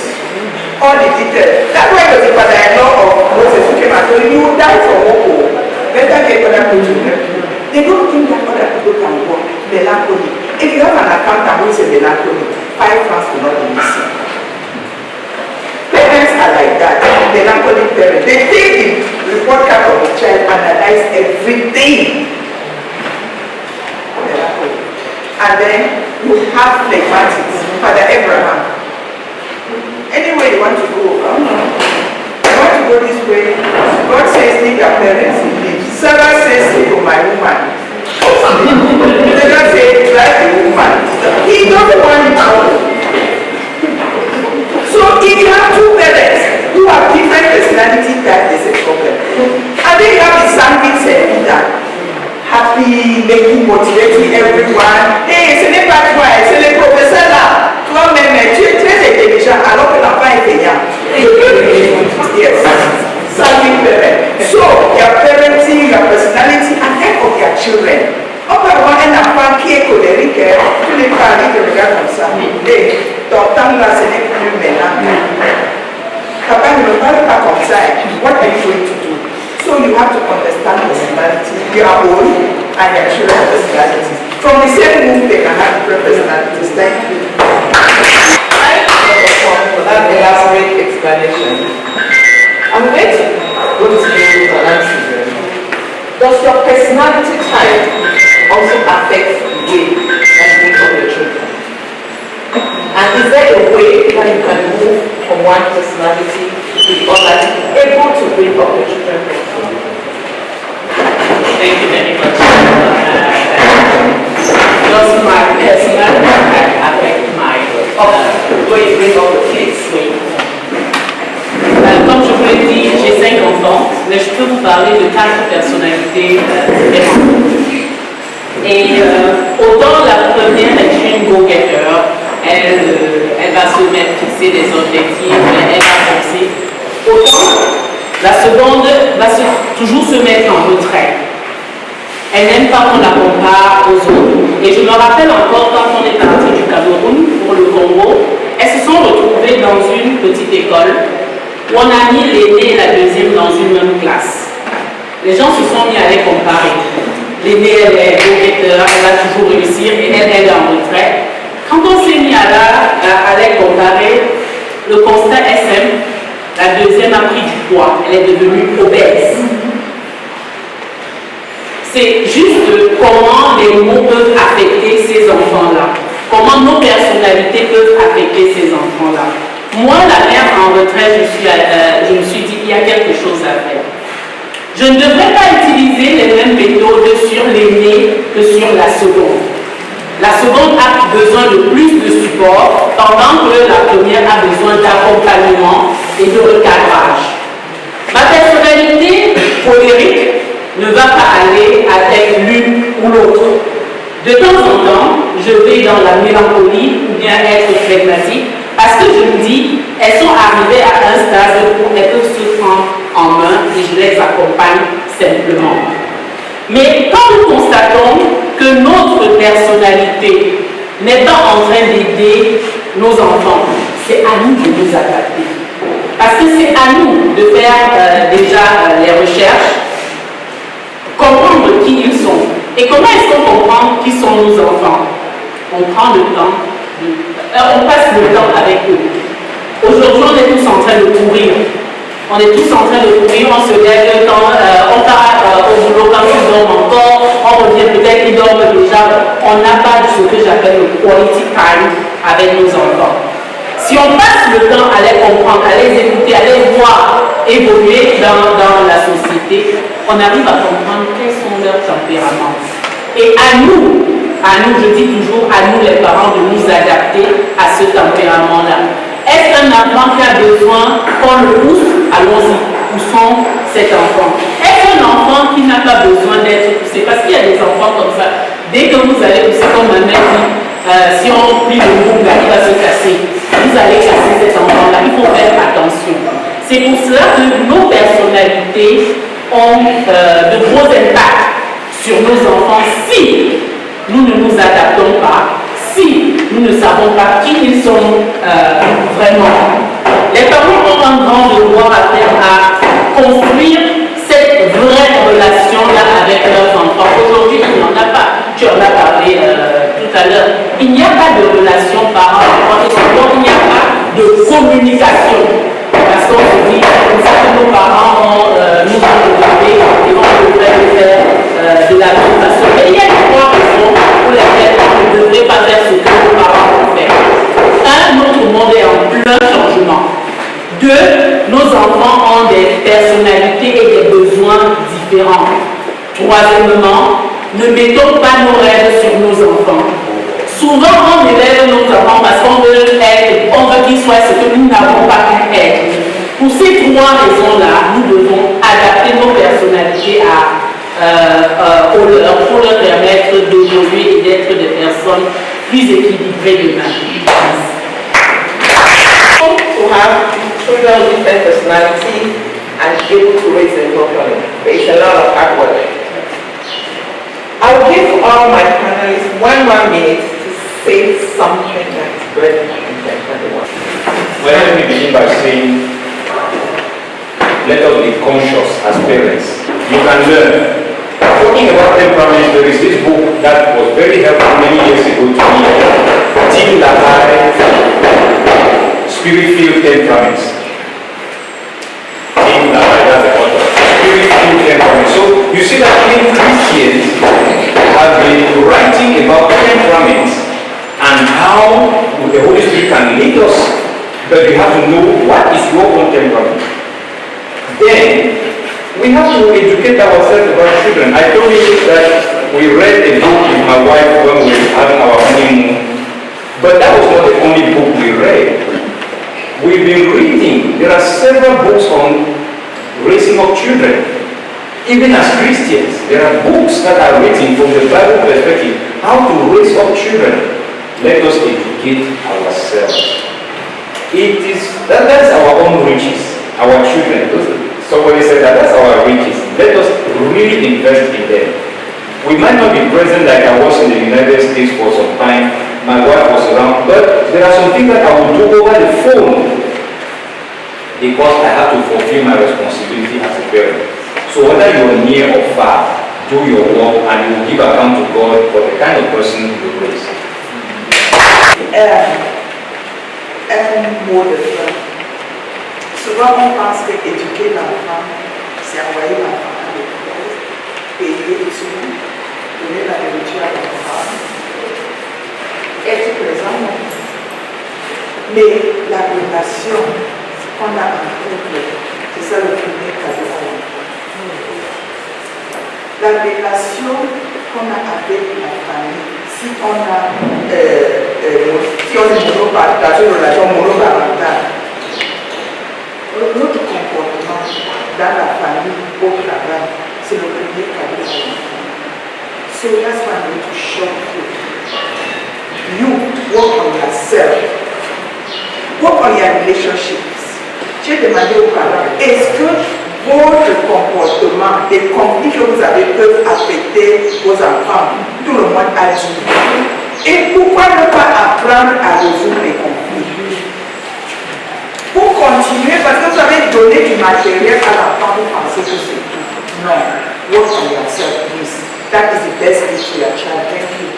S7: All the details. That's why it was the father-in-law of Moses who came and told him, you will die for Moko. Better get other people to help you. They don't think that other people can work. Melancholy. If you have an accountant who is a melancholy, 5 francs will not be missing. Parents are like that. Melancholic parents. They take the report card of the child, analyze everything. Melancholy. And then you have phlegmatics. Father Abraham. Anywhere you want to go, I don't know. You want to go this way. God says, leave your parents in peace. Sarah says, stay to my woman. Sarah says, drive the woman. He doesn't want it all. So if you have 2 parents who have different personality types, there's a problem. And then you have the sanguine leader, happy, making, motivating everyone. Hey, ce n'est pas toi, c'est le professeur là. Toi-même, tu es très intelligent alors que l'enfant est payant. Yes. Sanguine parent. So, your parenting, your personality, and that of your children. On peut avoir un enfant qui est colérique, tous les parents te regardent comme ça. Hey, ton temps là, ce n'est plus maintenant. Papa ne me parle pas comme ça. What are you going to do? So you have to understand personality, your own and your children's personalities. From the same womb, they can have different personalities. Thank you.
S5: For that elaborate explanation, I'm going to go to you and ask you, does your personality type also affect the way that you bring up your children? And is there a way that you can move from one personality to the other to be able to bring up your children?
S6: Thank you very much. Does my personality affect my way you bring up the kids? Oui. Comme je vous l'ai dit, j'ai 5 enfants, mais je peux vous parler de 4 personnalités différentes. Et autant la première est une go-getter, elle va se mettre fixer des objectifs, elle va penser. Autant la seconde va toujours se mettre en retrait. Elle n'aime pas qu'on la compare aux autres. Et je me rappelle encore quand on est parti du Cameroun pour le Congo, elles se sont retrouvées dans une petite école où on a mis l'aînée et la deuxième dans une même classe. Les gens se sont mis à les comparer. L'aînée, elle est go-getter, elle va toujours réussir et elle est en retrait. Quand on s'est mis à les comparer, le constat est simple. La deuxième a pris du poids, elle est devenue obèse. C'est juste comment les mots peuvent affecter ces enfants-là. Comment nos personnalités peuvent affecter ces enfants-là. Moi, la mère en retrait, je me suis dit qu'il y a quelque chose à faire. Je ne devrais pas utiliser les mêmes méthodes sur l'aînée que sur la seconde. La seconde a besoin de plus de support, pendant que la première a besoin d'accompagnement et de recadrage. Ma personnalité colérique ne va pas aller avec l'une ou l'autre. De temps en temps, je vais dans la mélancolie ou bien être flegmatique parce que je me dis, elles sont arrivées à un stade où elles peuvent se prendre en main et je les accompagne simplement. Mais quand nous constatons que notre personnalité n'est pas en train d'aider nos enfants, c'est à nous de nous adapter. Parce que c'est à nous de faire déjà les recherches, comprendre qui ils sont. Et comment est-ce qu'on comprend qui sont nos enfants? On prend le temps on passe le temps avec eux. Aujourd'hui, on est tous en train de courir. On est tous en train de courir, on se lève le temps, on part au boulot quand ils dorment encore, on revient peut-être, ils dorment déjà. On n'a pas ce que j'appelle le quality time avec nos enfants. Si on passe le temps à les comprendre, à les écouter, à les voir évoluer dans la société, on arrive à comprendre quels sont leurs tempéraments. Et à nous, je dis toujours, à nous les parents, de nous adapter à ce tempérament-là. Est-ce qu'un enfant qui a besoin qu'on le pousse? Allons-y, poussons cet enfant. Est-ce qu'un enfant qui n'a pas besoin d'être poussé? Parce qu'il y a des enfants comme ça. Dès que vous allez pousser, comme ma mère dit, si on plie le bout, il va se casser. Vous allez casser cet enfant-là. Il faut faire attention. C'est pour cela que nos personnalités ont de gros impacts sur nos enfants si nous ne nous adaptons pas, si nous ne savons pas qui ils sont vraiment. Les parents ont un grand devoir à faire à construire cette vraie relation-là avec leurs enfants. Aujourd'hui, il n'y en a pas. Tu en as parlé tout à l'heure. Il n'y a pas de relation parent-enfant et souvent il n'y a pas de communication. Parce qu'on se dit, comme ça que nos parents nous ont développé et on devrait le faire de la même façon. Mais il y a trois raisons pour lesquelles on ne devrait pas faire ce que nos parents ont fait. Un, notre monde est en plein changement. Deux, nos enfants ont des personnalités et des besoins différents. Troisièmement, ne mettons pas nos rêves sur nos enfants. Souvent, on élève nos enfants parce qu'on veut qu'ils soient ce que nous n'avons pas pu être. Pour ces trois raisons-là, nous devons adapter nos personnalités pour leur permettre d'évoluer et d'être des personnes plus équilibrées demain.
S5: To have children with different personality and able to raise them properly. It's a lot of hard work. I'll give all my panelists 1 minute to say something that's very important for the world.
S4: Well, let me begin by saying, let us be conscious as parents. You can learn. Talking about temperament, there is this book that was very helpful many years ago to me. Tim LaHaye, Spirit-Filled Temperaments. Tim LaHaye, that's the author. Spirit-Filled Temperaments. So you see that even Christians have been writing about temperaments and how the Holy Spirit can lead us, but we have to know what is your own temperament. Then we have to educate ourselves about children. I told you that we read a book with my wife when we were having our honeymoon, but that was not the only book we read. We've been reading. There are several books on raising up children. Even as Christians, there are books that are written from the Bible perspective, how to raise up children. Let us educate ourselves. That's our own riches, our children. Somebody said that's our riches. Let us really invest in them. We might not be present like I was in the United States for some time. My wife was around, but there are some things that I will do over the phone because I have to fulfill my responsibility as a parent. So whether you're near or far, do your work and you will give account to God for the kind of person you raise.
S7: Un mot de fin. Souvent on pense que éduquer l'enfant, c'est envoyer l'enfant à l'école, payer tout, donner la nourriture à l'enfant, être présent. Mais la relation qu'on a en couple, c'est ça le premier cadeau à l'enfant. La relation qu'on a avec la famille, si on est monoparentale, une relation monoparentale, notre comportement dans la famille, au travail, c'est le premier cadeau à l'enfant. So that's why I'm going to show you. You work on yourself. Work on your relationships. J'ai demandé aux parents, est-ce que votre comportement, les conflits que vous avez peuvent affecter vos enfants? Tout le monde a dit. Et pourquoi ne pas apprendre à résoudre les conflits? Pour continuer, parce que vous avez donné du matériel à l'enfant, vous pensez que c'est tout. Non. Work on yourself, please. That is the best gift to your child. Thank you.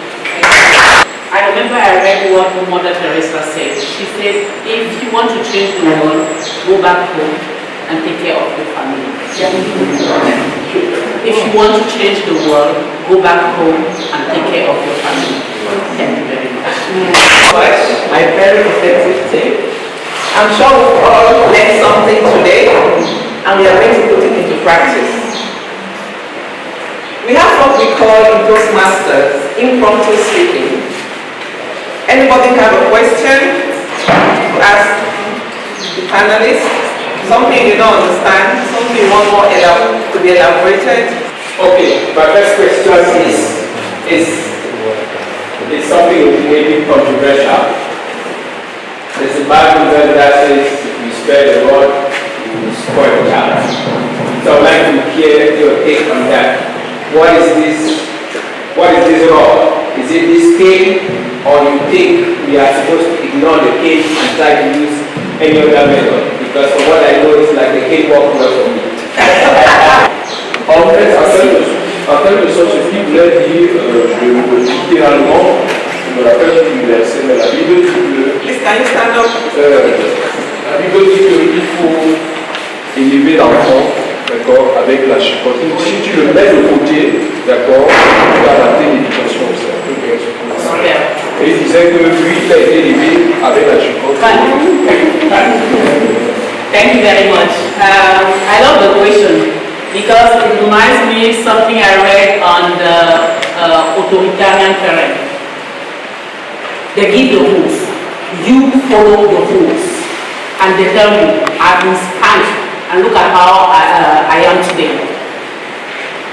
S6: I remember I read what Mother Teresa said. She said, if you want to change the world, go back home and take care of your family. If you want to change the world, go back home and take care of your family. Thank you very much.
S5: My very effective tip. I'm sure we've all learned something today and we are going to put it into practice. We have what we call in Toastmasters impromptu speaking. Anybody have a question to ask the panelists? Something you don't understand, something you want more to be elaborated?
S2: Okay, my first question is something maybe controversial. There's a Bible verse that says, if you spare the rod, you will spoil the child. So I'd like to hear your take on that. What is this rod? Is it this cane, or you think we are supposed to ignore the cane and try to use any other method? Because from what I know, it's like the cane walk well for me.
S8: En fait, en quelque sorte, ce qu'il voulait dire, littéralement, je me rappelle du verset, mais la Bible dit que
S5: Please, can you stand up?
S8: la Bible dit qu'il faut élever l'enfant, d'accord, avec la chicotte. Si tu le mets de côté, d'accord, tu vas rater l'éducation. C'est un peu bien ce qu'on dit. Et il disait que lui, il a été élevé avec la chicotte.
S6: Thank you very much. I love the question because it reminds me of something I read on the authoritarian parent. They give the rules, you follow the rules, and they tell you, I've been spanked, and look at how I am today.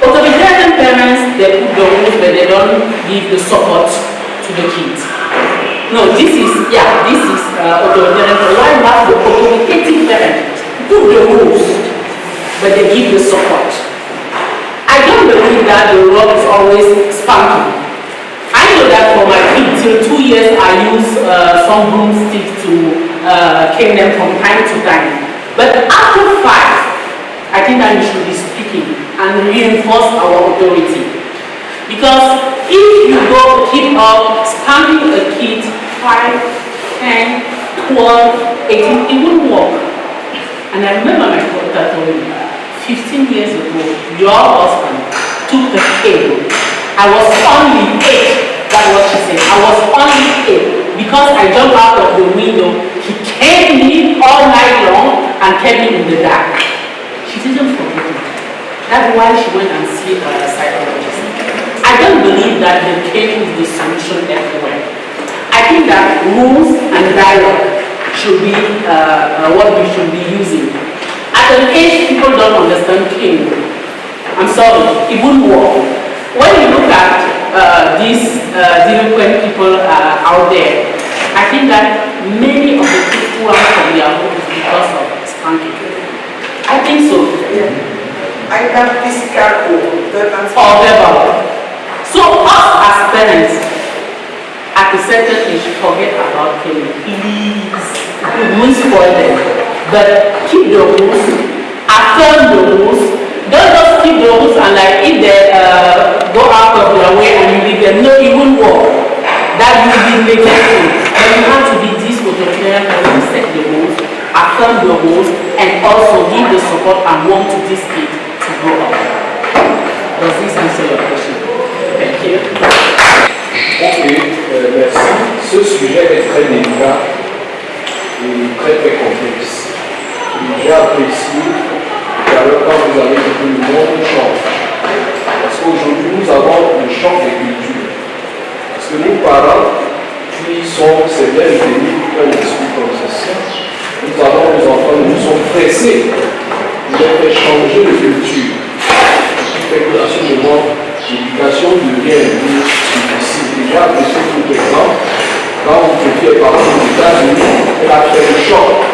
S6: Authoritarian parents, they put the rules, but they don't give the support to the kids. No, this is authoritarian. Why not the authoritative parent? Put the rules, but they give the support. I don't believe that the rod is always spanking. I know that for my kids, till 2 years, I use some broomsticks to cane them from time to time. But after 5, I think that we should be speaking and reinforce our authority. Because if you go keep up spanking a kid 5, 10, 12, 18, it won't work. And I remember my daughter told me, 15 years ago, your husband took the cane. I was only 8. That's what she said. I was only 8 because I jumped out of the window. He came me all night long and kept me in the dark. She didn't forget it. That's why she went and see a psychologist. I don't believe that the cane is the solution everywhere. I think that rules and dialogue should be what we should be using. At an age people don't understand cane. I'm sorry, it wouldn't work. When you look at these delinquent people out there, I think that many of the kids who are from their homes because of spanking. I think so.
S7: Either physical
S6: or verbal. So us as parents, at a certain age, forget about killing. Please, we won't spoil them. But keep the rules, affirm the rules. Don't just keep the rules and like if they go out of their way and you leave them. No, it won't work. That will be neglectful. But you have to be this authoritarian person, set the rules, affirm the rules, and also give the support and warm to this kid to grow up. Does this answer your question? Thank you.
S8: Ok, merci. Ce sujet est très délicat et très très complexe. Et j'ai apprécié alors quand vous avez dit que le monde change. Parce qu'aujourd'hui nous avons le choc des cultures. Parce que nos parents, c'est bien le début quand ils discutent comme ceci. Nous avons les enfants, nous sommes pressés de les faire changer de culture. Ce qui fait que à ce moment, l'éducation devient plus difficile. Déjà, je sais tout exemple, quand mon petit est parti aux États-Unis, elle a fait le choc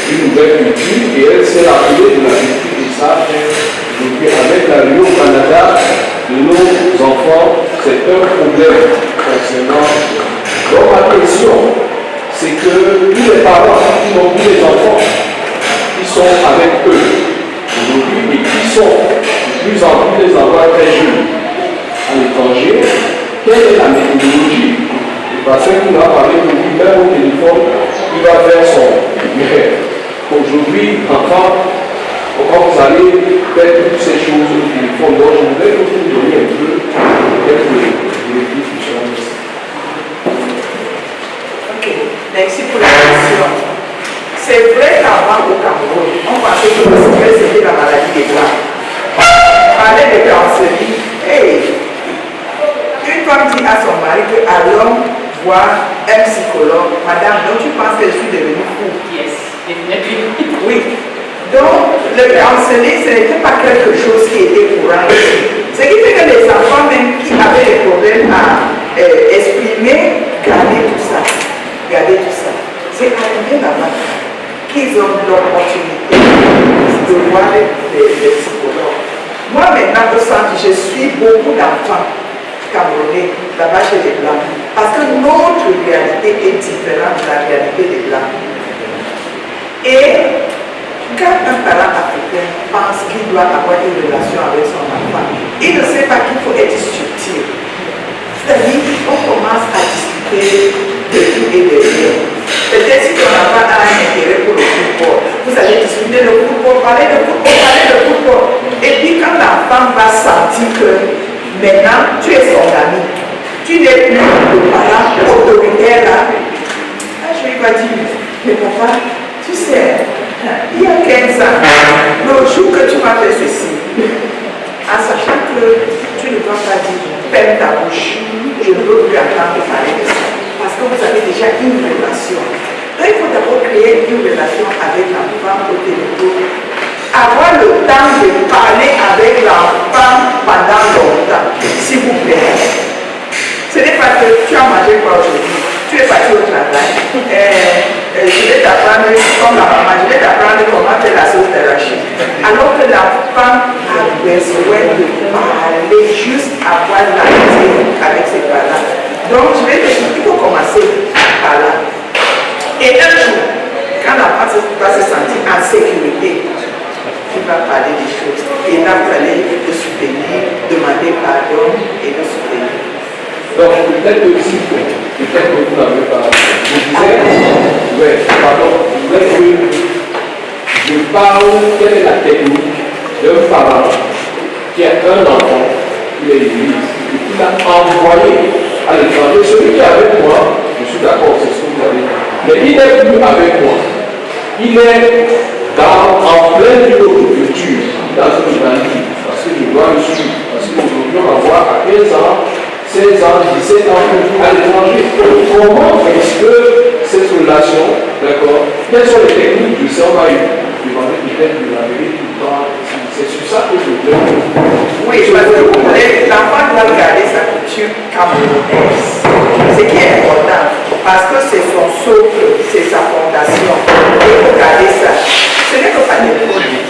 S8: d'une nouvelle culture et elle s'est rappelée de la culture de sa terre. Donc, avec l'arrivée au Canada de nos enfants, c'est un problème concernant. Donc, ma question, c'est que tous les parents qui n'ont plus les enfants, qui sont avec eux aujourd'hui et qui sont de plus en plus les avoir très jeunes à l'étranger, quelle est la méthodologie Parce qu'il a parlé de lui, même au téléphone, il va faire son. Mais aujourd'hui, quand vous allez faire toutes ces choses au téléphone, donc je voudrais que vous donniez un peu quelques directives qui sont ici.
S7: Ok, merci pour la question. C'est vrai qu'avant au Cameroun, on pensait que le stress c'était la maladie des blancs. Parler de cancerie, hey, une femme dit à son mari que allons voir un psychologue. Madame, donc tu penses que je suis devenue fou?
S6: Yes, definitely.
S7: Oui. Donc, le counseling, ce n'était pas quelque chose qui était courant ici. Ce qui fait que les enfants, même qui avaient des problèmes à exprimer, garder tout ça. C'est arrivé là-bas qu'ils ont l'opportunité de voir les psychologues. Moi, maintenant, au centre, je suis beaucoup d'enfants camerounais là-bas chez les Blancs. Parce que notre réalité est différente de la réalité des Blancs. Et quand un parent africain pense qu'il doit avoir une relation avec son enfant, il ne sait pas qu'il faut être subtil. C'est-à-dire qu'on commence à discuter de tout et de rien. Peut-être si ton enfant a un intérêt pour le football, vous allez discuter le football, parler de football. Et puis quand l'enfant va sentir que maintenant tu es son ami, tu n'es plus le parent autoritaire là, je lui vais dire, mais papa, tu sais, il y a 15 ans, le jour que tu m'as fait ceci, en sachant que tu ne dois pas dire, ferme ta bouche, je ne veux plus entendre parler de ça, parce que vous avez déjà une relation. Donc il faut d'abord créer une relation avec l'enfant au téléphone, avoir le temps de parler avec l'enfant pendant longtemps, s'il vous plaît. Ce n'est pas que tu as mangé quoi aujourd'hui, tu es parti au travail, je vais t'apprendre comme la maman, je vais t'apprendre comment faire la sauce d'arachide. Alors que l'enfant a besoin de parler, juste avoir l'amitié avec ses parents. Donc je vais te dire, il faut commencer par là. Et un jour, quand l'enfant va se sentir en sécurité, tu vas parler des choses. Et là, vous allez le soutenir, demander pardon et le soutenir.
S8: Donc, peut-être aussi, peut-être que vous n'avez pas. Je disais, je parle, quelle est la technique d'un parent qui a un enfant, qui est l'église, et qui l'a envoyé à l'étranger. Celui qui est avec moi, je suis d'accord, c'est ce que vous avez dit. Mais il n'est plus avec moi. Il est en pleine vie de culture, dans une humanité, parce que je dois le suivre, parce que nous devons avoir à 15 ans, 16 ans, 17 ans, à l'étranger. Comment est-ce que cette relation, d'accord, quelles sont les techniques de ça, on va demander peut-être de la vérité tout le temps. C'est sur ça que je veux.
S7: Oui, parce que l'enfant doit garder sa culture camerounaise. Ce qui est important, parce que c'est son socle, c'est sa fondation. Il faut garder ça. Ce n'est que pas des produits.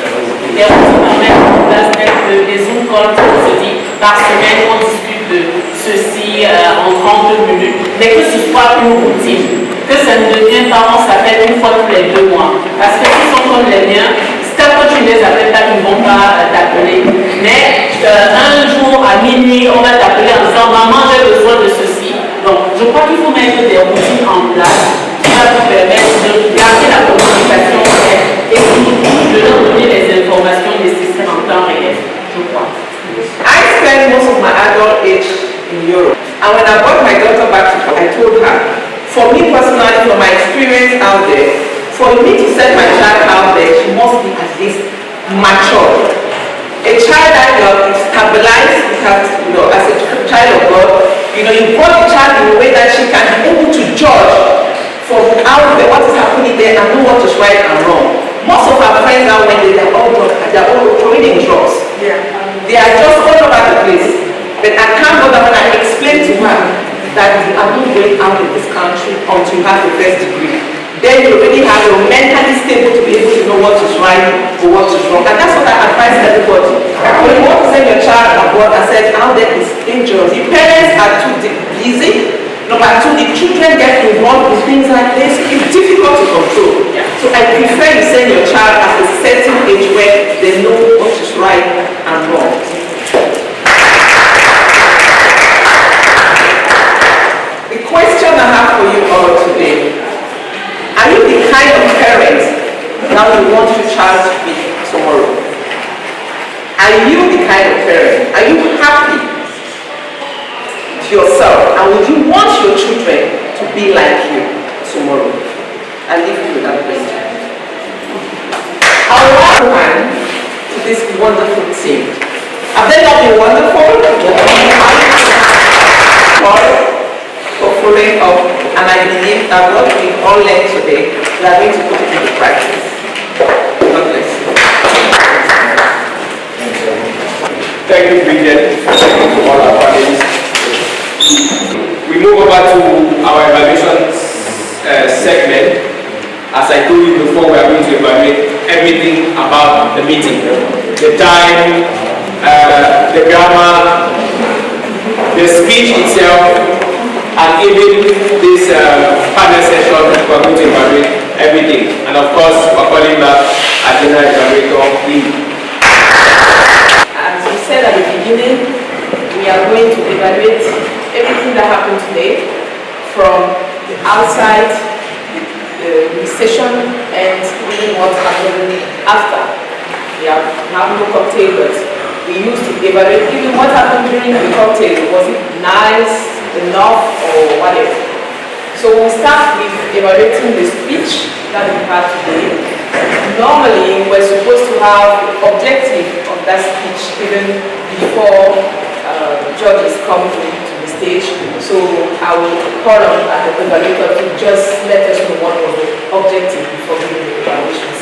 S6: Il y a aussi quand même en place des Zoom calls où on se dit par semaine on discute de ceci en 30 minutes, mais que ce soit une routine, que ça ne devienne pas on s'appelle une fois tous les 2 mois. Parce que s'ils sont comme les miens, quand tu ne les appelles pas, ils ne vont pas t'appeler. Mais un jour à minuit, on va t'appeler en disant maman, j'ai besoin de ceci. Donc je crois qu'il faut mettre des routines en place qui va vous permettre de garder la communication et de leur donner les informations nécessaires en temps réel, je crois.
S5: I spent most of my adult age in Europe. And when I brought my daughter back to Europe, I told her, for me personally, from my experience out there, for me to send my child out there, she must be at least mature. A child that is stabilized, because, as a child of God, you brought the child in a way that she can be able to judge from out there what is happening there and know what is right and wrong. Most of our friends now, when they're all throwing drugs.
S7: Yeah.
S5: They are just all over the place. But I can't go down when I explain to her that you are not going out of this country until you have the first degree. Then you already have your mentally stable to be able to know what is right or what is wrong. And that's what I advise everybody. When you want to send your child abroad, I said, out there is dangerous. The parents are too busy. Number 2, the children get involved in things like this. It's difficult to control. So I prefer you send your child at a certain age where they know what is right and wrong. The question I now you want your child to be tomorrow. Are you the kind of parent? Are you happy to yourself? And would you want your children to be like you tomorrow? I leave you with that question. I'll welcome hand to this wonderful team. Have they not been wonderful? For following up, and I believe that what we've all learned today, we are going to put it into practice. God bless you.
S2: Thank you, Bridget. Thank you to all our panelists. We move over to our evaluation segment. As I told you before, we are going to evaluate everything about the meeting. The time, the grammar, the speech itself, and even this panel session, we are going to evaluate everything. And of course, we are calling back our general evaluator, Lee.
S1: As we said at the beginning, we are going to evaluate everything that happened today from the outside, the session, and even what happened after. We have no cocktail, but we used to evaluate even what happened during the cocktail. Was it nice, enough, or whatever? So we'll start with evaluating the speech that we had today. Normally, we're supposed to have the objective of that speech even before judges come to the stage. So I will call on the evaluator to just let us know what was the objective before giving the evaluations.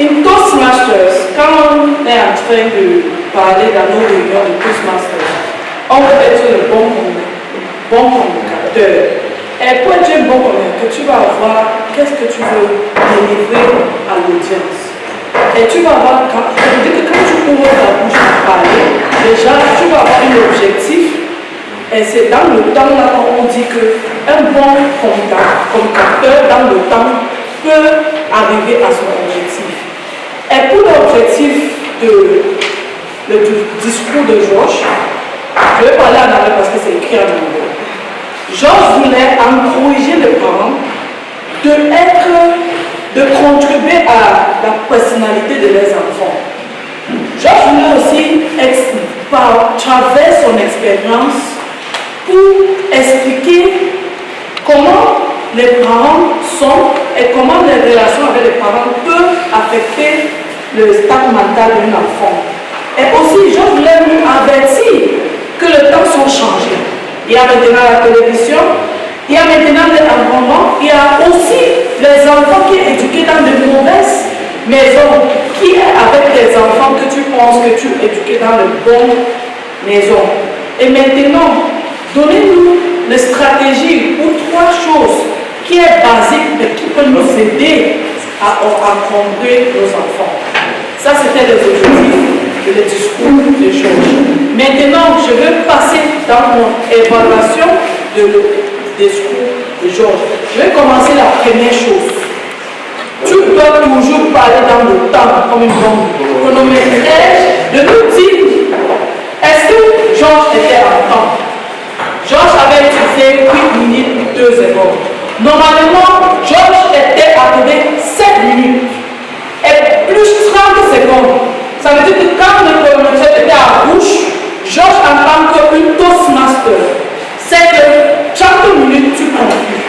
S9: In Toastmasters, quand on est en train de parler dans nos réunions de Toastmasters, on veut être le bon communicateur. Et pour être un bon communicateur, tu vas avoir qu'est-ce que tu veux délivrer à l'audience. Et tu vas avoir, ça veut dire que quand tu ouvres ta bouche pour parler, déjà tu vas avoir un objectif. Et c'est dans le temps là qu'on dit qu'un bon communicateur dans le temps peut arriver à son objectif. Et pour l'objectif du discours de Georges, je vais parler en anglais parce que c'est écrit en anglais. Georges voulait encourager les parents de contribuer à la personnalité de leurs enfants. Georges voulait aussi, par travers son expérience, pour expliquer comment les parents sont et comment les relations avec les parents peuvent affecter le stade mental d'un enfant. Et aussi, je voulais nous avertir que les temps sont changés. Il y a maintenant la télévision, il y a maintenant l'environnement, il y a aussi les enfants qui sont éduqués dans de mauvaises maisons, qui est avec des enfants que tu penses que tu es éduqué dans de bonnes maisons. Et maintenant, donnez-nous les stratégies ou trois choses qui est basique mais qui peut nous aider à encombrer nos enfants. Ça, c'était les objectifs de le discours de Georges. Maintenant, je vais passer dans mon évaluation de le discours de Georges. Je vais commencer la première chose. Tu dois toujours parler dans le temps comme une bombe chronométrage de nous dire est-ce que Georges était en temps? Georges avait utilisé 8 minutes 2 secondes. Normalement, Georges était accordé 7 minutes et plus 30 secondes. Ça veut dire que quand le chronomètre était à bouche, Georges en tant qu'une Toastmaster, c'est que 30 minutes tu conclus.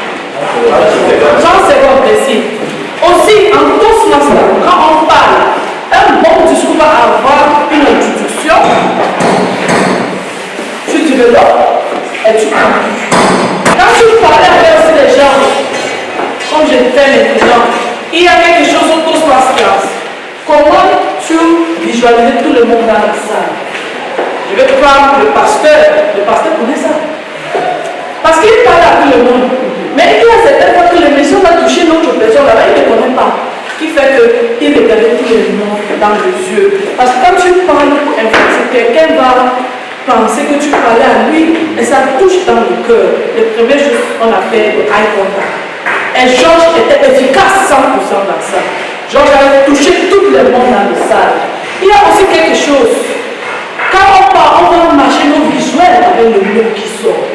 S9: 30 secondes précis. Aussi, en Toastmaster, quand on parle, un bon discours va avoir une introduction, tu développes et tu conclus. Quand tu parlais avec aussi les gens, comme je fais maintenant, il y a quelque chose au Toastmasters. Comment tu visualises tout le monde dans la salle? Je vais prendre le pasteur. Le pasteur connaît ça. Parce qu'il parle à tout le monde. Mais il y a certaines fois que l'émission va toucher notre personne là-bas, il ne connaît pas. Ce qui fait qu'il regarde tout le monde dans les yeux. Parce que quand tu parles pour influencer, quelqu'un va penser que tu parlais à lui et ça touche dans le cœur. La première chose qu'on appelle le eye contact. Et Georges était efficace 100% dans ça. Georges avait touché tout le monde dans la salle. Il y a aussi quelque chose. Quand on parle, on va marcher nos visuels avec le mot qui sort.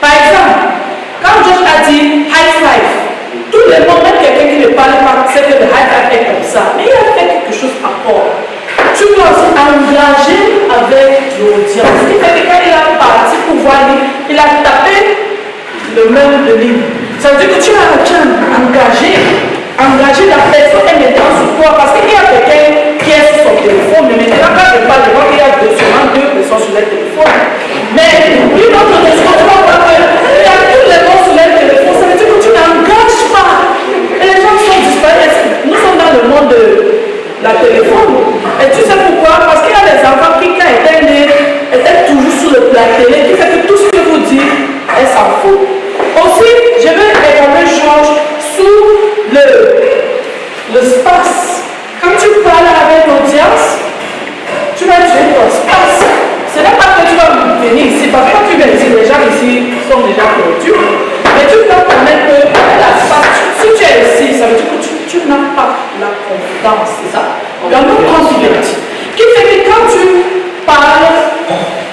S9: Par exemple, quand Georges a dit high five, tout le monde le high-five est comme ça, mais il a fait quelque chose à part. Tu dois aussi engager avec l'audience. Ce qui fait que quand il a parti pour voir, il a tapé le même de ligne. Ça veut dire que tu as engagé la personne est maintenant sur toi. Parce qu'il y a quelqu'un qui est sur son téléphone, mais maintenant quand je parle de moi, il y a seulement 2 personnes sur le téléphone. Mais lui, notre discours, tu vas voir qu'il y a tous les gens sur le téléphone. Ça veut dire que tu n'engages pas. Et les gens sont disparus. Nous sommes dans le monde de la téléphone. Et tu sais pourquoi? Parce qu'il y a des enfants qui, quand étaient nés, étaient toujours sur la télé, qui fait que tout ce que vous dites, elles s'en foutent. Aussi, je vais évaluer Georges sous le space. Quand tu parles avec l'audience, tu vas tuer ton space. Ce n'est pas que tu vas venir ici, parce que quand tu viens ici, les gens ici sont déjà perdus. Mais tu dois connaître que l'espace, si tu es ici, ça veut dire que tu n'as pas la confidence, c'est ça? Il y a une confidence. Qui fait que quand tu parles,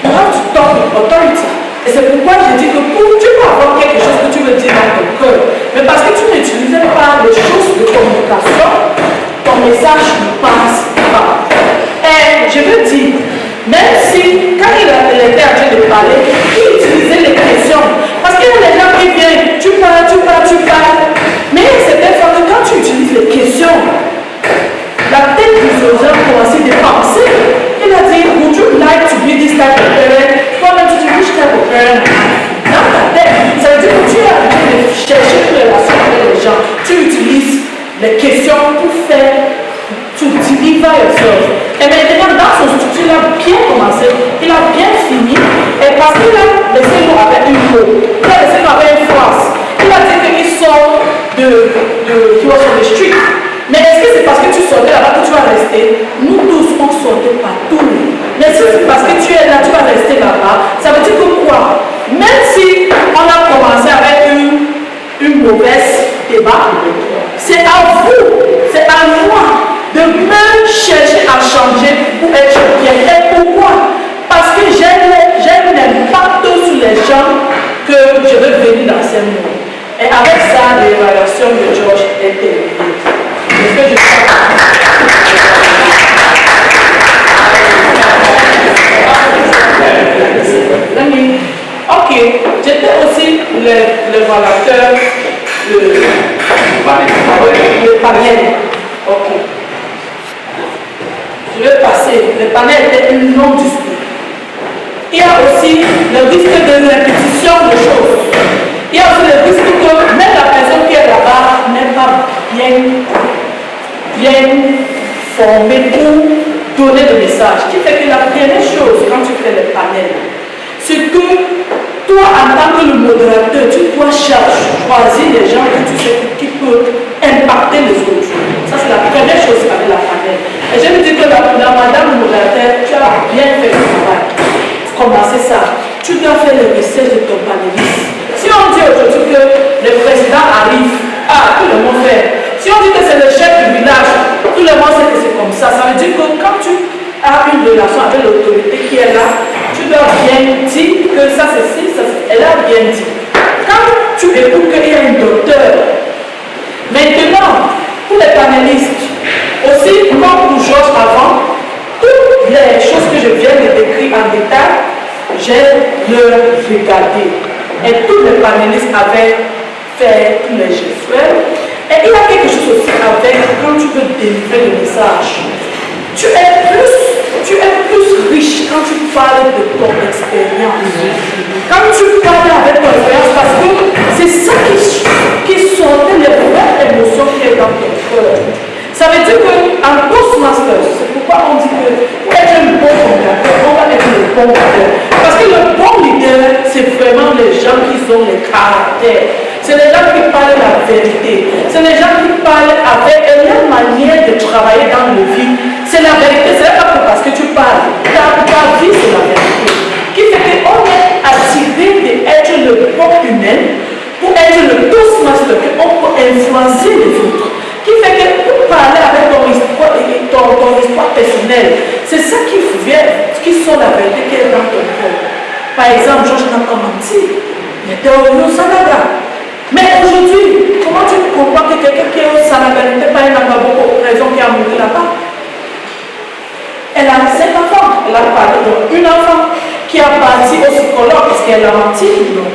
S9: you have to talk with authority. Et c'est pourquoi je dis que tu peux avoir quelque chose que tu veux dire dans ton cœur, mais parce que tu n'utilisais pas les choses de communication, ton message ne passe pas. Et je veux dire, même si, quand il était en train de parler, il utilisait les questions. Parce qu'il y a des gens qui viennent, tu parles. Mais c'est des fois que quand tu utilises les questions, la tête du gens commence à penser. Il a dit, would you like to be this type of parent? Toi-même, tu dis, which type of parent? Dans ta tête, ça veut dire que tu es en train de chercher une relation avec les gens. Tu utilises les questions pour faire, to deliver yourself. Et maintenant, dans son structure, il a bien commencé, il a bien fini, et parce qu'il a laissé nous avec une mot, il a laissé nous avec une phrase. Il a dit qu'il sort he was on the street. Mais est-ce que c'est parce que tu sortais là-bas que tu vas rester? Nous tous, on sortait partout. Mais si c'est parce que tu es là, tu vas rester là-bas, ça veut dire que quoi? Même si on a commencé avec une mauvaise débat, c'est à vous, c'est à moi de même chercher à changer pour être bien. Et pourquoi? Parce que j'ai un impact sur les gens que je veux venir dans ces mondes. Et avec ça, l'évaluation de Georges est terminée. Est-ce que je sais? Ok, j'étais aussi l'évaluateur, le panel. Ok. Je vais passer. Le panel était une longue discussion. Il y a aussi le risque de répétition de choses. Il y a aussi le risque que même la personne qui est là-bas n'est pas bien formée pour donner le message. Ce qui fait que la première chose quand tu fais le panel, c'est que toi, en tant que le modérateur, tu dois choisir les gens que tu sais qui peuvent impacter les autres. Ça, c'est la première chose avec la panel. Et je me dis que la madame modérateur, tu as bien fait le travail. Commencer ça. Tu dois faire le recherche de ton panéliste. Si on dit aujourd'hui que le président arrive, tout le monde fait. Si on dit que c'est le chef du village, tout le monde sait que c'est comme ça. Ça veut dire que quand tu as une relation avec l'autorité qui est là, tu dois bien dire que ça c'est ci, ça c'est... Elle a bien dit. Quand tu écoutes qu'il y a un docteur, maintenant, pour les panélistes, aussi comme pour Georges avant, toutes les choses que je viens de décrire en détail, j'ai le regardé. Et tous les panélistes avaient fait tous les gestuels. Et il y a quelque chose aussi avec quand tu veux délivrer le message. Tu es plus riche quand tu parles de ton expérience. Quand tu parles avec ton expérience, parce que c'est ça qui sortait les vraies émotions qui est dans ton cœur. Ça veut dire qu'en Toastmaster, c'est pourquoi on dit que pour être un bon fondateur, on va être le bon leader. Parce que le bon leader, c'est vraiment les gens qui ont les caractères. C'est les gens qui parlent la vérité. C'est les gens qui parlent avec leur manière de travailler dans le vie. C'est la vérité, c'est pas parce que tu parles. Ta vie, c'est la vérité. Qui fait qu'on est attiré d'être le bon humain pour être le Toastmaster, qu'on peut influencer les autres. Qui fait que pour parler avec ton histoire personnelle, c'est ça qui sort la vérité qui est dans ton corps. Par exemple, Georges n'a pas menti, il était au Sanada. Mais aujourd'hui, comment tu voit que quelqu'un qui ça ne méritait pas, il n'a pas beaucoup de raison qui a monté là-bas. Elle a 5 enfants, elle a parlé d'une enfant qui a parti au psychologue, est-ce qu'elle a menti? Non.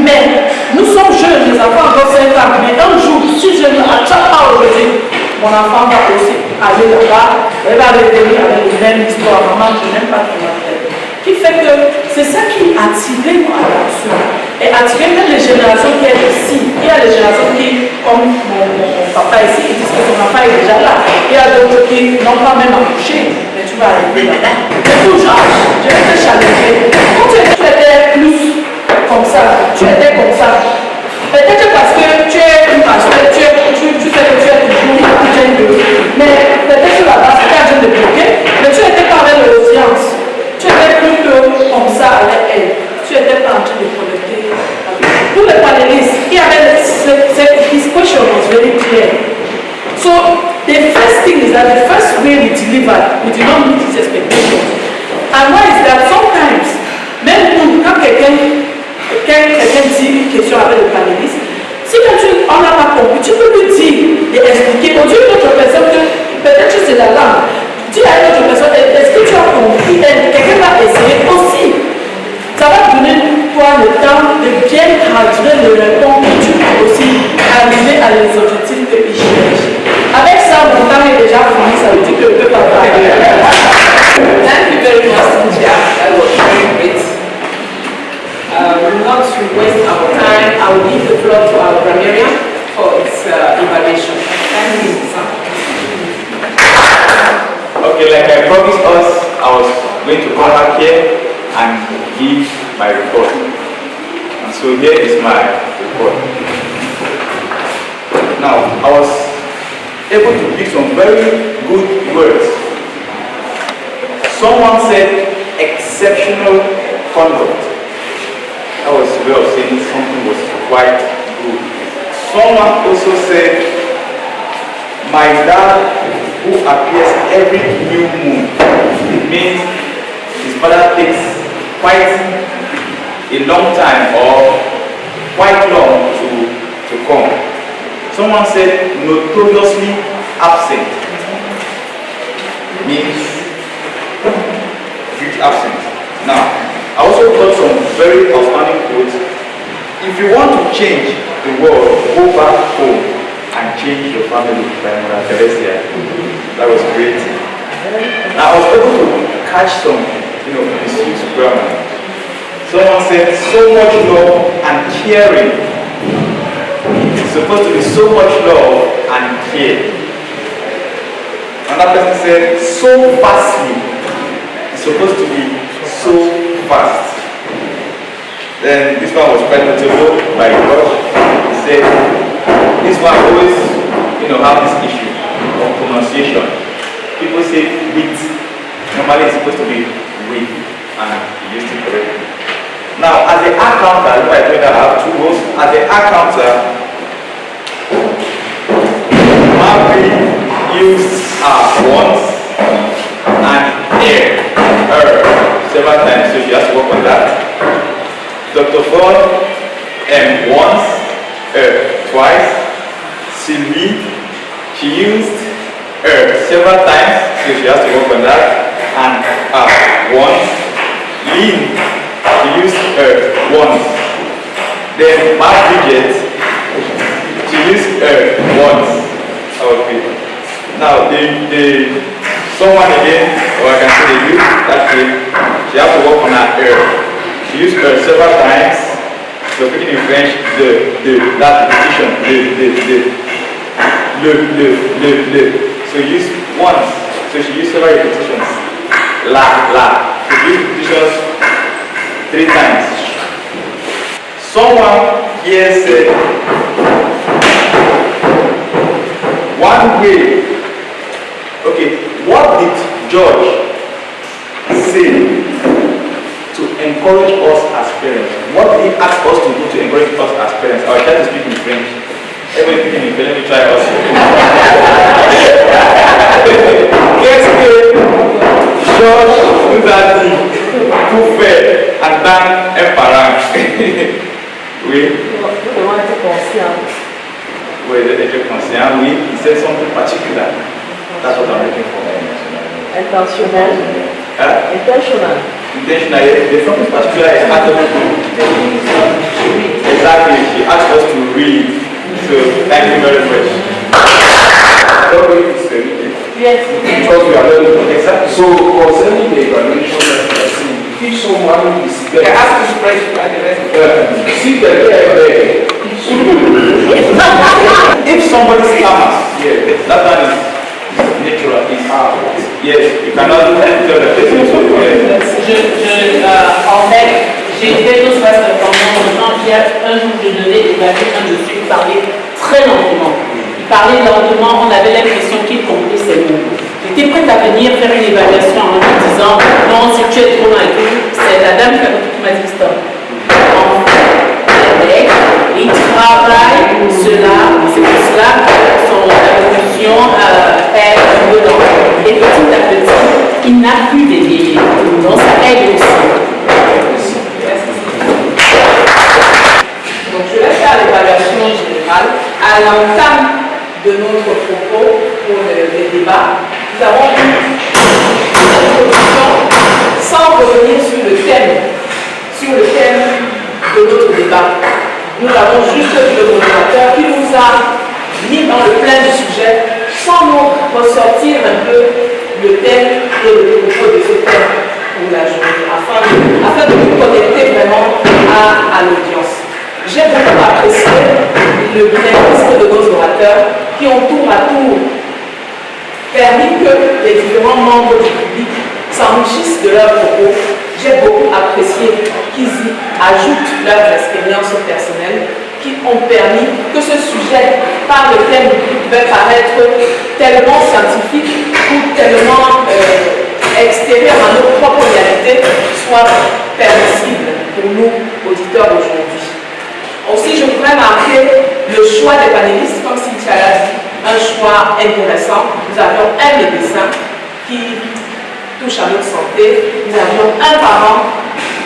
S9: Mais nous sommes jeunes, les enfants encore 5 ans, mais un jour, si je ne attrape pas aujourd'hui, mon enfant va aussi aller là-bas, elle va revenir avec une même histoire, maman, je n'aime pas ton affaire. Qui fait que c'est ça qui a attiré mon attention et attiré même les générations qui sont ici. Il y a des générations qui, comme mon papa ici, qui disent que son enfant est déjà là. Il y a d'autres qui n'ont pas même accouché, mais tu vas arriver là-bas. Mais pour Georges, je vais te challenger. Quand tu étais plus comme ça, tu étais comme ça. Peut-être parce que tu es une pasteur, tu sais que tu es toujours en de. Mais peut-être que là-bas, c'était en train de bloquer, mais tu n'étais pas avec l'audience. Tu étais plutôt comme ça avec elle. Tu n'étais pas en train de connecter. Pour les panélistes, il y avait his question was very clear. So the first thing is that the first way we delivered, we did not meet his expectations. And why is that sometimes, même nous, quand quelqu'un dit une question avec le panéliste, si on n'a pas compris, tu peux lui dire et expliquer. On dit une autre personne que peut-être que c'est la langue. Dis à une autre personne, est-ce que tu as compris? Quelqu'un va essayer aussi. Ça va donner toi le temps de bien traduire le répondre et tu peux aussi arriver à les objectifs que tu cherches. Avec ça, mon temps est déjà fini, ça veut dire que je ne peux pas parler.
S5: Thank you very much, Cynthia. That was very great. Not to waste our time, I will give the floor to our grammarian for its evaluation. Thank you, Susan.
S2: Okay, like I promised us, I was going to come back here and give my report. And so here is my report. Now, I was able to pick some very good words. Someone said exceptional conduct. That was a way of saying something was quite good. Someone also said, my dad who appears every new moon. It means his father takes quite a long time or quite long to come. Someone said notoriously absent. Means huge absent. Now, I also got some very outstanding quotes. If you want to change the world, go back home and change your family by Mother Teresa. That was great. Now, I was able to catch some, misuse grammar. Someone said, so much love and caring. It's supposed to be so much love and care. Another person said, so fastly. It's supposed to be so fast. Then this one was quite notable by God. He said, this one always, have this issue of pronunciation. People say wheat. Normally it's supposed to be wheat, and he used it correctly. Now, as the R counter, I told you I have two rows. As the R counter, Marvin used once and several times, so she has to work on that. Dr. Ford, once, twice. Sylvie, she used several times, so she has to work on that. And once. Lynn, she used once. Then Mark Bridget, she used once. Okay. Now the someone again, or I can say the youth, that way, she has to work on her She used several times. So speaking in French, that repetition, le. So you use once. So she used several repetitions. La. So she used repetitions 3 times. Someone here said, one way. Okay, what did George say to encourage us as parents? What did he ask us to do to encourage us as parents? I will try to speak in French. Everybody speaking in French, let me try also. Qu'est-ce que George nous a dit pour faire en tant qu'un parent? Oui.
S3: Oui, les conseillers, oui, ils sont plus particuliers. That's what I'm looking for.
S5: Intentionnel.
S3: Huh?
S5: Intentional.
S3: Intentional, there's something particular is asked us to do. Exactly, she asked us to read. So, thank you very much.
S8: I don't know if it's very
S5: Yes.
S8: because we are learning.
S3: Exactly.
S8: So, concerning the evaluation that we are seeing, if someone is
S5: You
S8: there,
S5: have to spread it like the rest.
S8: see the there,
S3: If somebody stammers,
S8: yeah,
S3: that man is natural. It's yes, you cannot tell the person so
S6: En fait, j'ai fait tout ça pendant longtemps. Il y a un jour, je donnais des avis, un monsieur qui parlait très lentement. Il parlait lentement, on avait l'impression qu'il comptait ses mots. J'étais prête à venir faire une évaluation en lui disant non, si tu es trop lent et tout, c'est la dame qui m'a dit stop. En fait, il travaille cela, c'est pour cela que son évolution est un peu lente. Et petit à petit, il n'a plus d'éveillé. Donc ça aide aussi.
S1: Donc je vais faire l'évaluation générale. À l'entame de notre propos pour les débats, nous avons eu une introduction sans revenir sur le thème de notre débat. Nous avons juste le modérateur qui nous a mis dans le plein du sujet sans nous ressortir un peu le thème et le propos de ce thème pour la journée, afin de nous connecter vraiment à l'audience. J'ai beaucoup apprécié le dynamisme de nos orateurs qui ont tour à tour permis que les différents membres du public s'enrichissent de leurs propos. J'ai beaucoup apprécié qu'ils y ajoutent leurs expériences personnelles qui ont permis que ce sujet par lequel il pouvait paraître tellement scientifique ou tellement extérieur à nos propres réalités soit permissible pour nous, auditeurs aujourd'hui. Aussi, je voudrais marquer le choix des panélistes, comme Cynthia l'a dit, un choix intéressant. Nous avions un médecin qui touche à notre santé, nous avions un parent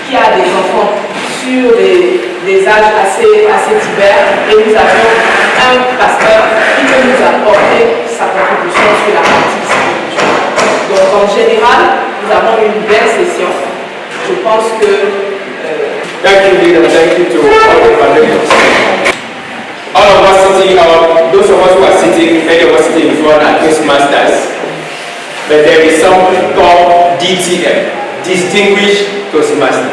S1: qui a des enfants sur des âges assez divers et nous avions un pasteur qui peut nous apporter sa contribution sur la partie spirituelle. Donc en général, nous avons eu une belle session. Je pense que
S2: Thank you, leader. Thank you to all the panelists. All of us sitting, those of us who are sitting, many of us sitting in front are Toastmasters. But there is something called DTM, Distinguished Toastmaster.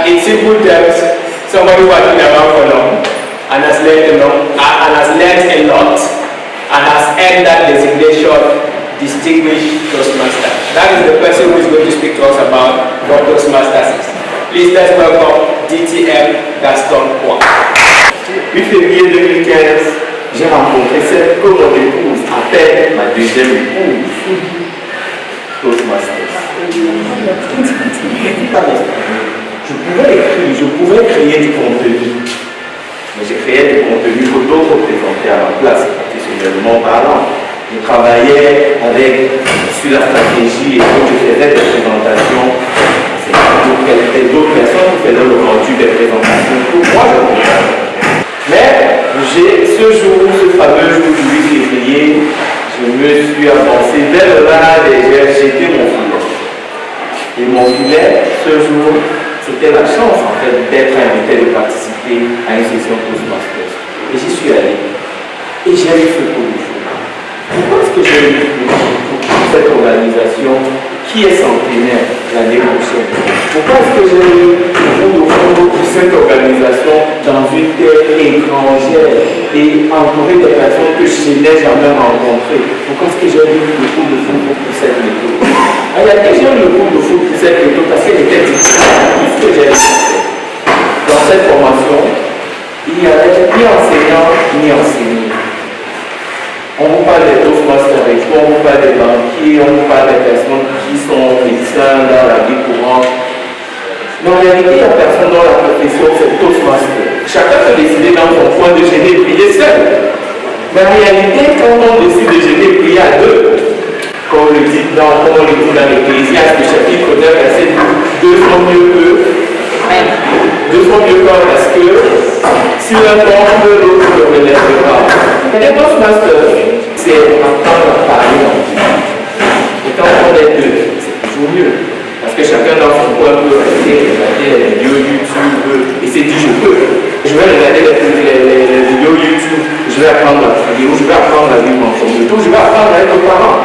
S2: In simple terms, somebody who has been around for long and has learned a lot and has earned that designation, Distinguished Toastmaster. That is the person who is going to speak to us about what Toastmasters is. Please let's welcome DTM Gaston Poix.
S3: 8 février 2015, j'ai rencontré celle que mon épouse appelle ma deuxième épouse, Toastmasters. Je pouvais créer du contenu, mais j'ai créé du contenu que d'autres présentaient à ma place, professionnellement parlant. Je travaillais sur la stratégie et donc je faisais des présentations. C'est d'autres personnes qui faisaient le rendu des présentations pour moi je comprends. Mais ce fameux jour du 8 février, je me suis avancé vers le ras et j'ai jeté mon filet. Et mon filet, ce jour, c'était la chance en fait d'être invité, de participer à une session Toastmasters. Et j'y suis allé. Et j'ai eu ce coup de fou. Pourquoi est-ce que j'ai eu pour cette organisation qui est centenaire l'année prochaine? Pourquoi est-ce que j'ai eu le fond pour cette organisation dans une terre étrangère et entourée de personnes que je n'ai jamais rencontrées? Pourquoi est-ce que j'ai eu le coup de fou pour cette méthode? Il y a déjà eu le coup de fou pour cette méthode parce qu'elle était difficile. Ce que j'ai fait dans cette formation, il n'y avait ni enseignant ni enseigné. On vous parle des Toastmasters, on vous parle des banquiers, on vous parle des personnes qui sont médecins dans la vie courante. Mais en réalité, il n'y a personne dans la profession, c'est Toastmaster. Chacun peut décider dans son coin de gêner et prier seul. Mais en réalité, quand on décide de gêner et prier à deux, comme on le dit dans l'Ecclésiaste, chapitre 9, verset 2, deux sont mieux qu'un. Deux sont mieux qu'un parce que si l'un tombe, l'autre
S5: l'être pas. Les Toastmasters, c'est apprendre à parler en public. Et quand on est deux, c'est toujours mieux. Parce que chacun dans son coin peut regarder les vidéos YouTube et s'est dit je vais regarder les vidéos YouTube, je vais apprendre la vidéo, je vais apprendre à vivre en communauté, je vais apprendre à être parent.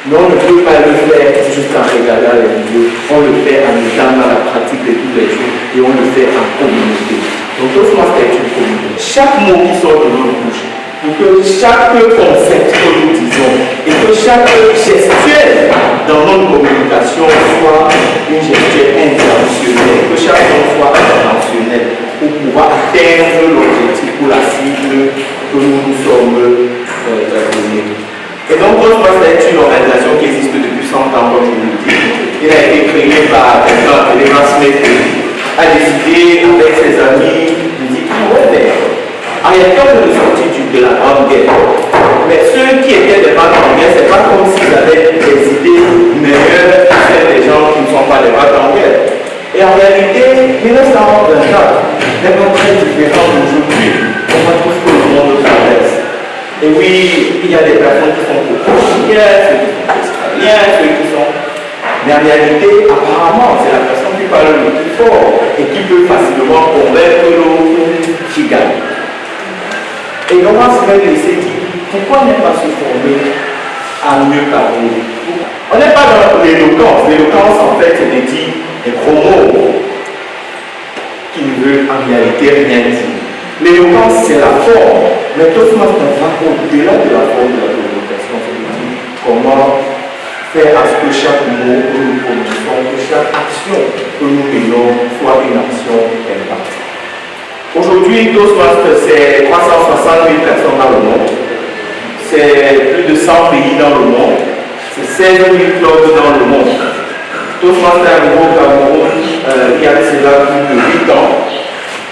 S5: Mais on ne peut pas le faire juste en regardant les vidéos, on le fait en étant dans la pratique de tous les jours et on le fait en communauté. Donc Toastmaster est une communauté. Chaque mot qui sort de notre bouche, pour que chaque concept que nous disons et que chaque gestuelle dans notre communication soit une gestuelle intentionnelle, que chaque mot soit intentionnel pour pouvoir atteindre l'objectif ou la cible que nous nous sommes donnés. Et donc Toastmaster est une organisation qui existe depuis 100 ans, comme je vous le dis. Il a été créé par quelqu'un appelé Smith, a décidé avec ses amis de dire ah ouais, en réalité, on est sorti de la grande guerre. Mais ceux qui étaient des ventes en guerre, ce n'est pas comme s'ils avaient des idées meilleures que celles des gens qui ne sont pas des ventes en guerre. Et en réalité, 1924 n'est pas très différent d'aujourd'hui. On va trouver que le monde traverse. Et oui, il y a des personnes qui sont pour chrétiens, ceux qui sont australiens, ceux qui sont. Mais en réalité, apparemment, c'est la personne qui parle le plus fort et qui peut facilement convaincre l'autre qui gagne. Et Laurent Smith s'est dit, pourquoi ne pas se former à mieux parler? On n'est pas dans l'éloquence. L'éloquence, en fait, c'est des gros mots qui ne veulent en réalité rien dire. L'éloquence, c'est la forme. Mais Toastmaster va au-delà de la forme de la communication. C'est-à-dire comment faire à ce que chaque mot que nous prononçons, que chaque action que nous menons soit une action impactante. Aujourd'hui, Toastmaster, c'est 360 000 personnes dans le monde. C'est plus de 100 pays dans le monde. C'est 16 000 clubs dans le monde. Toastmaster est au Cameroun, il y a cela plus de 8 ans.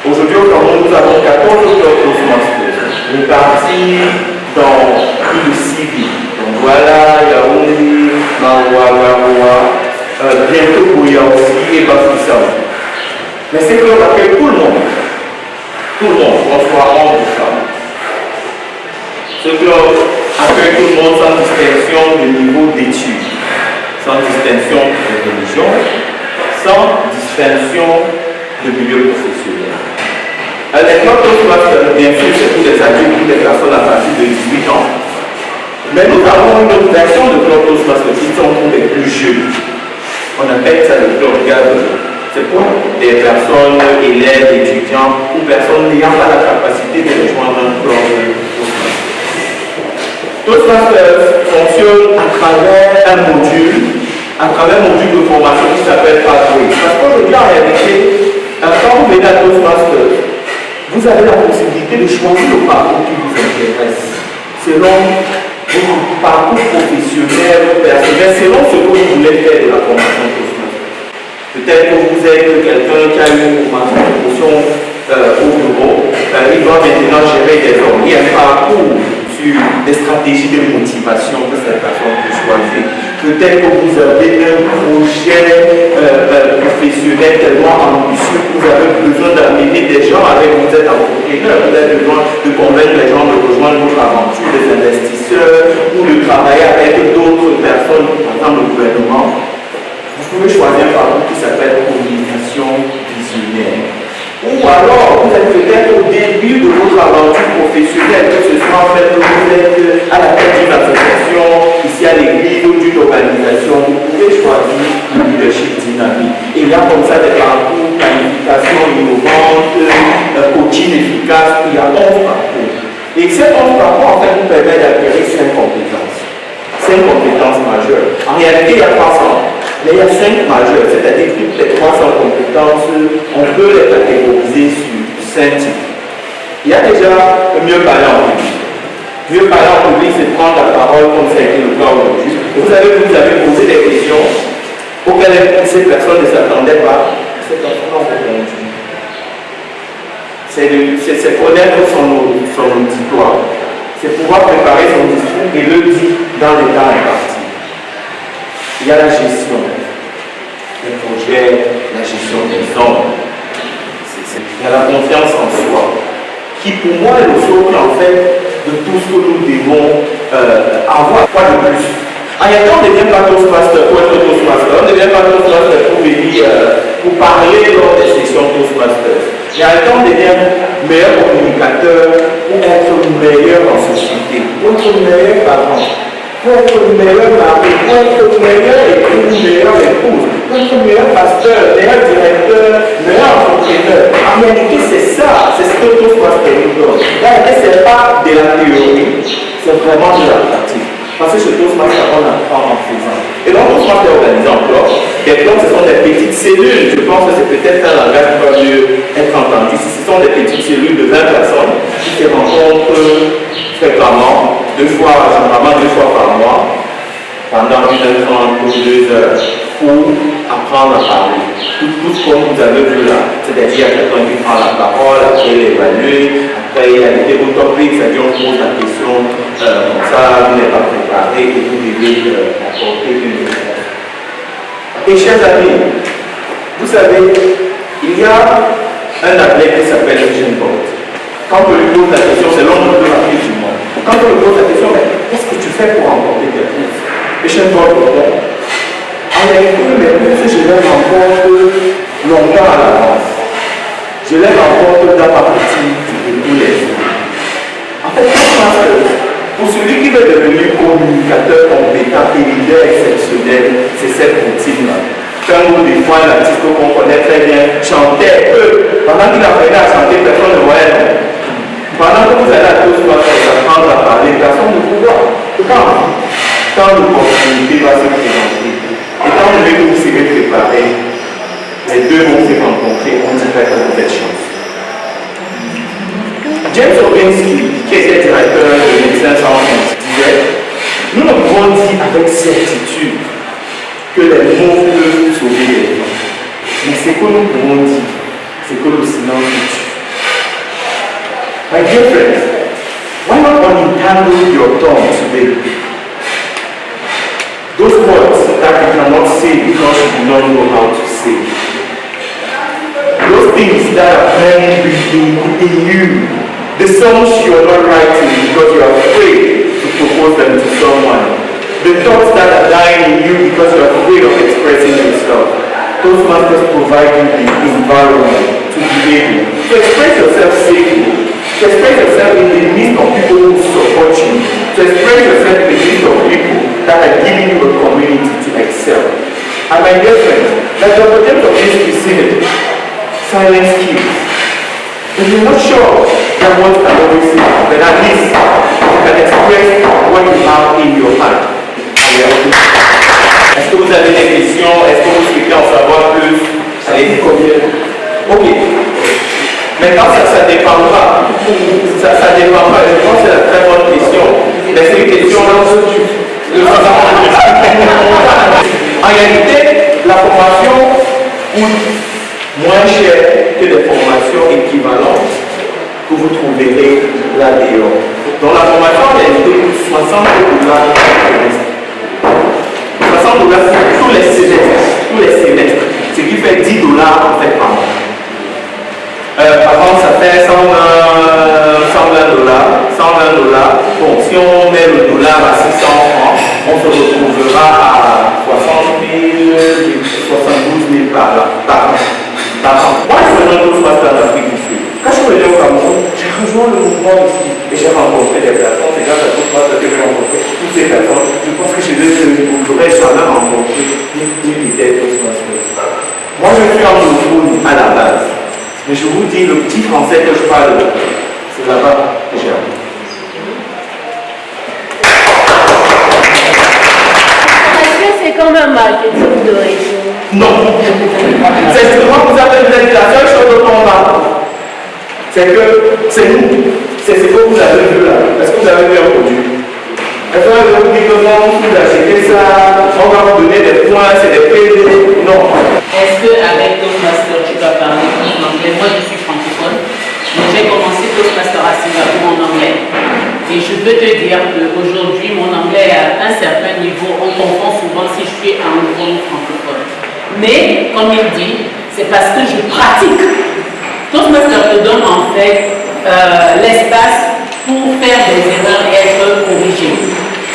S5: Aujourd'hui, au Cameroun, nous avons 14 clubs Toastmasters, répartis dans plus de 6 villes. Donc voilà, Yaoundé, Maroua, bientôt Bouya aussi et Bafoussam. Mais ces clubs accueillent tout le monde. Tout le monde, qu'on soit homme ou femme. Ce club accueille tout le monde sans distinction de niveau d'études, sans distinction de religion, sans distinction de milieu professionnel. Les clubs Toastmasters, bien sûr, c'est pour les adultes, pour les personnes à partir de 18 ans. Mais nous avons une autre version de club Toastmasters qui sont pour les plus jeunes. On appelle ça le club Gathering. C'est pour des personnes, élèves, étudiants ou personnes n'ayant pas la capacité de rejoindre un club Toastmasters. Toastmasters fonctionne à travers un module de formation qui s'appelle Pathway. Parce qu'aujourd'hui, en réalité, quand vous venez à Toastmasters, vous avez la possibilité de choisir le parcours qui vous intéresse selon votre parcours professionnel, personnel, selon ce que vous voulez faire de la formation Toastmasters. Peut-être que vous êtes quelqu'un qui a eu une promotion au bureau, il doit maintenant gérer des hommes. Il y a un parcours sur des stratégies de motivation que cette personne peut choisir. Peut-être que vous avez un projet professionnel tellement ambitieux que vous avez besoin d'amener des gens avec vous, êtes entrepreneur, vous avez besoin de convaincre les gens de rejoindre votre aventure, des investisseurs, ou de travailler avec d'autres personnes, par exemple le gouvernement. Vous pouvez choisir un parcours qui s'appelle communication visionnaire. Ou alors, vous êtes peut-être au début de votre aventure professionnelle, que ce soit en fait que vous êtes à la tête d'une association, ici à l'église ou d'une organisation, vous pouvez choisir le leadership dynamique. Et il y a comme ça des parcours, planification innovante, coaching efficace, il y a 11 parcours. Et ces 11 parcours, en fait, vous permettent d'acquérir 5 compétences. 5 compétences majeures. En réalité, il y a 300. Mais il y a 5 majeures, c'est-à-dire toutes les 300 compétences, on peut les catégoriser sur 5 types. Il y a déjà mieux parler en public. Mieux parler en public, c'est prendre la parole comme ça a été le cas aujourd'hui. Vous avez posé des questions auxquelles ces personnes ne s'attendaient pas. Ces personnes ont répondu. C'est connaître son auditoire. C'est pouvoir préparer son discours et le dire dans les temps impartis. Il y a la gestion des projets, la gestion des hommes. Il y a la confiance en soi. Qui
S4: qui pour moi est le socle en fait de tout ce que nous devons avoir. Quoi de plus? En même temps, on ne devient pas Toastmaster pour être Toastmaster, on ne devient pas Toastmaster pour venir, pour parler lors des sessions Toastmaster. Et en même temps, on devient meilleur communicateur pour être meilleur en société, pour être meilleur parent, pour être meilleur mari, pour être meilleur époux, meilleur épouse, pour être meilleur pasteur, meilleur directeur, meilleur entrepreneur. En réalité, c'est ça, c'est ce que Toastmaster nous donne. Là, ce n'est pas de la théorie, c'est vraiment de la pratique. Parce que chez Toastmaster, on apprend en faisant. Et donc, Toastmaster organise encore. Des blocs, ce sont des petites cellules. Je pense que c'est peut-être un langage qui va mieux être entendu. Ce sont des petites cellules de 20 personnes qui se rencontrent fréquemment, généralement 2 fois par mois, pendant 1h30 ou 2 heures, pour apprendre à parler. Tout ce que vous avez vu là, c'est-à-dire quelqu'un qui prend la parole, après l'évaluer, après il y a des topics, c'est-à-dire on pose la question comme ça, vous n'êtes pas préparé et vous devez apporter une réponse. Et chers amis, vous savez, il y a un athlète qui s'appelle Usain Bolt. Quand on lui pose la question, c'est l'homme le plus rapide du monde. Quand on lui pose la question, mais qu'est-ce que tu fais pour remporter tes courses? Usain Bolt répond, en réalité, mes courses, je les remporte longtemps à l'avance. Je les remporte dans ma routine de tous les jours. En fait, je pense que pour celui qui veut devenir communicateur compétent et leader exceptionnel, c'est cette routine-là. Un groupe des fois, un artiste qu'on connaît très bien, chantait peu. Pendant qu'il apprenait à chanter, personne ne voyait. Pendant que vous allez à Toastmaster apprendre à parler, personne ne vous voit. Quand l'opportunité va se présenter, étant donné que vous serez préparé, les deux vont se rencontrer, on dirait que vous êtes chance. James Obinsky, qui était directeur de Médecins Sans Frontières, disait, nous ne pouvons dire avec certitude que les mots peuvent sauver les gens. Mais ce que nous pouvons dire, c'est que le silence tue. My dear friends, why not unentangle your tongue today? Those words that you cannot say because you do not know how to say. Those things that are burning in you. The songs you are not writing because you are afraid to propose them to someone. The thoughts that are dying in you because you are afraid of expressing yourself. Those masters provide you the environment to be able to express yourself safely, to express yourself in the midst of people who support you, to express yourself in the midst of people that are giving you a community to excel. And my dear friends, like Dr. James Obinsky said, silence kills. If you're not sure that what can always say, but at least you can express what you have in your heart. Est-ce que vous avez des questions? Est-ce que vous souhaitez en savoir plus? Allez-y, combien? Ok. Maintenant, ça dépendra. Ça dépendra. Je pense que c'est la très bonne question. Mais c'est une question en réalité, la formation coûte moins cher que des formations équivalentes que vous trouverez là-dehors. Donc la formation en réalité coûte $60 $60 tous les semestres, ce qui fait $10 en fait par mois. Par contre, ça fait $120. Bon, si on met le dollar à 600 francs, on se retrouvera à 60 000, 72 000 par an. Moi, je faisais un Toastmaster en Afrique du Sud. Quand je suis venu au Cameroun, j'ai rejoint le mouvement ici et j'ai rencontré des personnes. C'est grâce à Toastmaster que j'ai rencontré toutes ces personnes. Je pense que chez eux, je n'aurais jamais rencontré une idée Toastmaster. Moi, je suis anglophone à la base. Mais je vous dis, le petit français que je parle, c'est là-bas que j'ai appris.
S10: Est-ce que c'est comme un marketing de réseau?
S4: Non. C'est justement pour ça que vous êtes la seule chose dont on parle. C'est que c'est nous. C'est ce que vous avez vu là. Est-ce que vous avez vu un produit? Est-ce que vous avez dit que non, vous achetez ça, on va vous donner des points, c'est des PD? Non.
S6: Est-ce qu'avec Toastmaster, tu vas parler en anglais? Moi, je suis francophone. J'ai commencé Toastmaster à Singapour en anglais. Et je peux te dire qu'aujourd'hui, mon anglais est à un certain niveau. On confond souvent si je suis anglophone ou francophone. Mais, comme il dit, c'est parce que je pratique. Toastmaster te donne en fait l'espace pour faire des erreurs et être corrigé.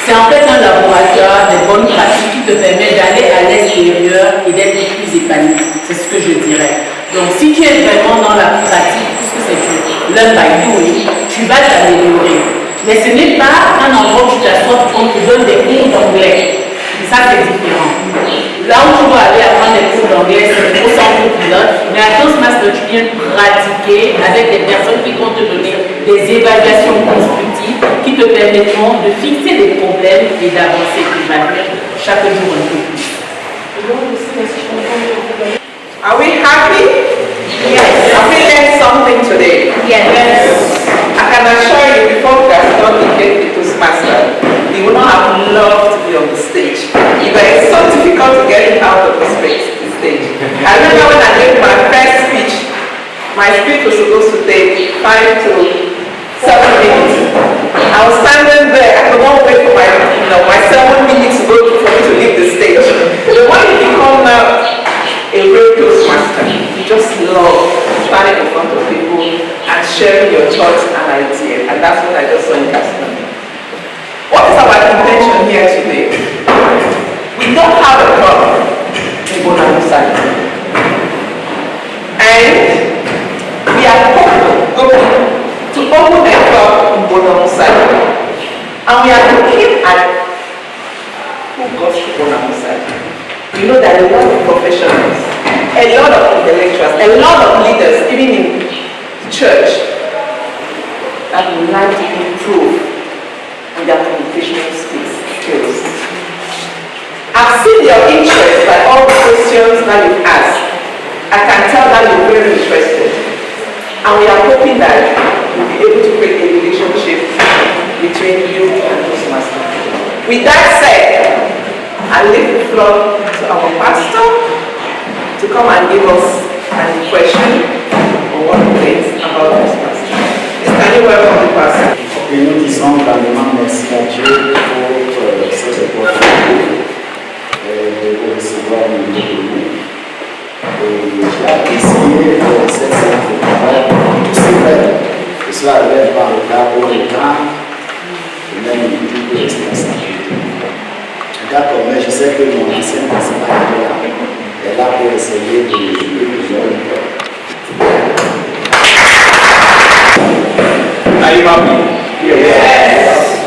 S6: C'est en fait un laboratoire de bonnes pratiques qui te permet d'aller à l'extérieur et d'être plus épanoui. C'est ce que je dirais. Donc si tu es vraiment dans la pratique, puisque c'est du learn by doing, tu vas t'améliorer. Mais ce n'est pas un endroit où tu t'assois, on te donne des cours d'anglais. Ça, c'est différent. Là où tu vas aller apprendre des cours d'anglais, c'est au centre pilote. Mais à Toastmaster, tu viens pratiquer avec des personnes qui vont te donner des évaluations constructives qui te permettront de fixer des problèmes et d'avancer et d'évaluer chaque jour un peu plus.
S5: Are we happy? Yes. Have we learned something today?
S10: Yes.
S5: I can assure you, before we have done the Toastmaster, we would not have loved to be on the stage. It's so difficult to get it out of the stage. I remember when I gave my first speech, my speech was supposed to take 5 to 7 minutes. I was standing there, I could not wait for my 7 minutes to go for me to leave the stage. But when you become now a real Toastmaster, you just love standing in front of people and sharing your thoughts and ideas, and that's what I just saw in Castle. What is our intention here today? We don't have a club in Bonamusa, and we are hoping to open a club in Bonamusa, and we are looking at who goes to Bonamusa. We know that a lot of professionals, a lot of intellectuals, a lot of leaders, even in church, that would like to improve on their communication skills. I've seen your interest by all the questions that you've asked. I can tell that you're very interested. And we are hoping that you'll be able to create a relationship between you and Toastmaster. With that said, I leave the floor to our pastor to come and give us an impression on what he thinks about Toastmaster. Can you welcome the pastor?
S11: Et nous disons grandement merci à Dieu pour cette opportunité de recevoir le nous. Et j'ai apprécié cette séance de travail. Tout c'est vrai que cela relève par le cadre de temps et même du tout de responsabilité. D'accord, mais je sais que mon ancien enseignant est là pour essayer de nous orienter.
S2: Are you happy? Yes.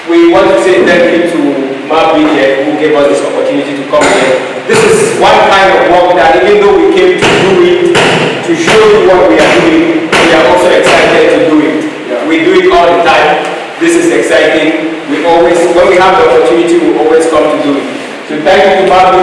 S2: We want to say thank you to Marvin here who gave us this opportunity to come here. This is one kind of work that even though we came to do it, to show you what we are doing, we are also excited to do it. We do it all the time. This is exciting. When we have the opportunity, we always come to do it. So thank you to Marvin.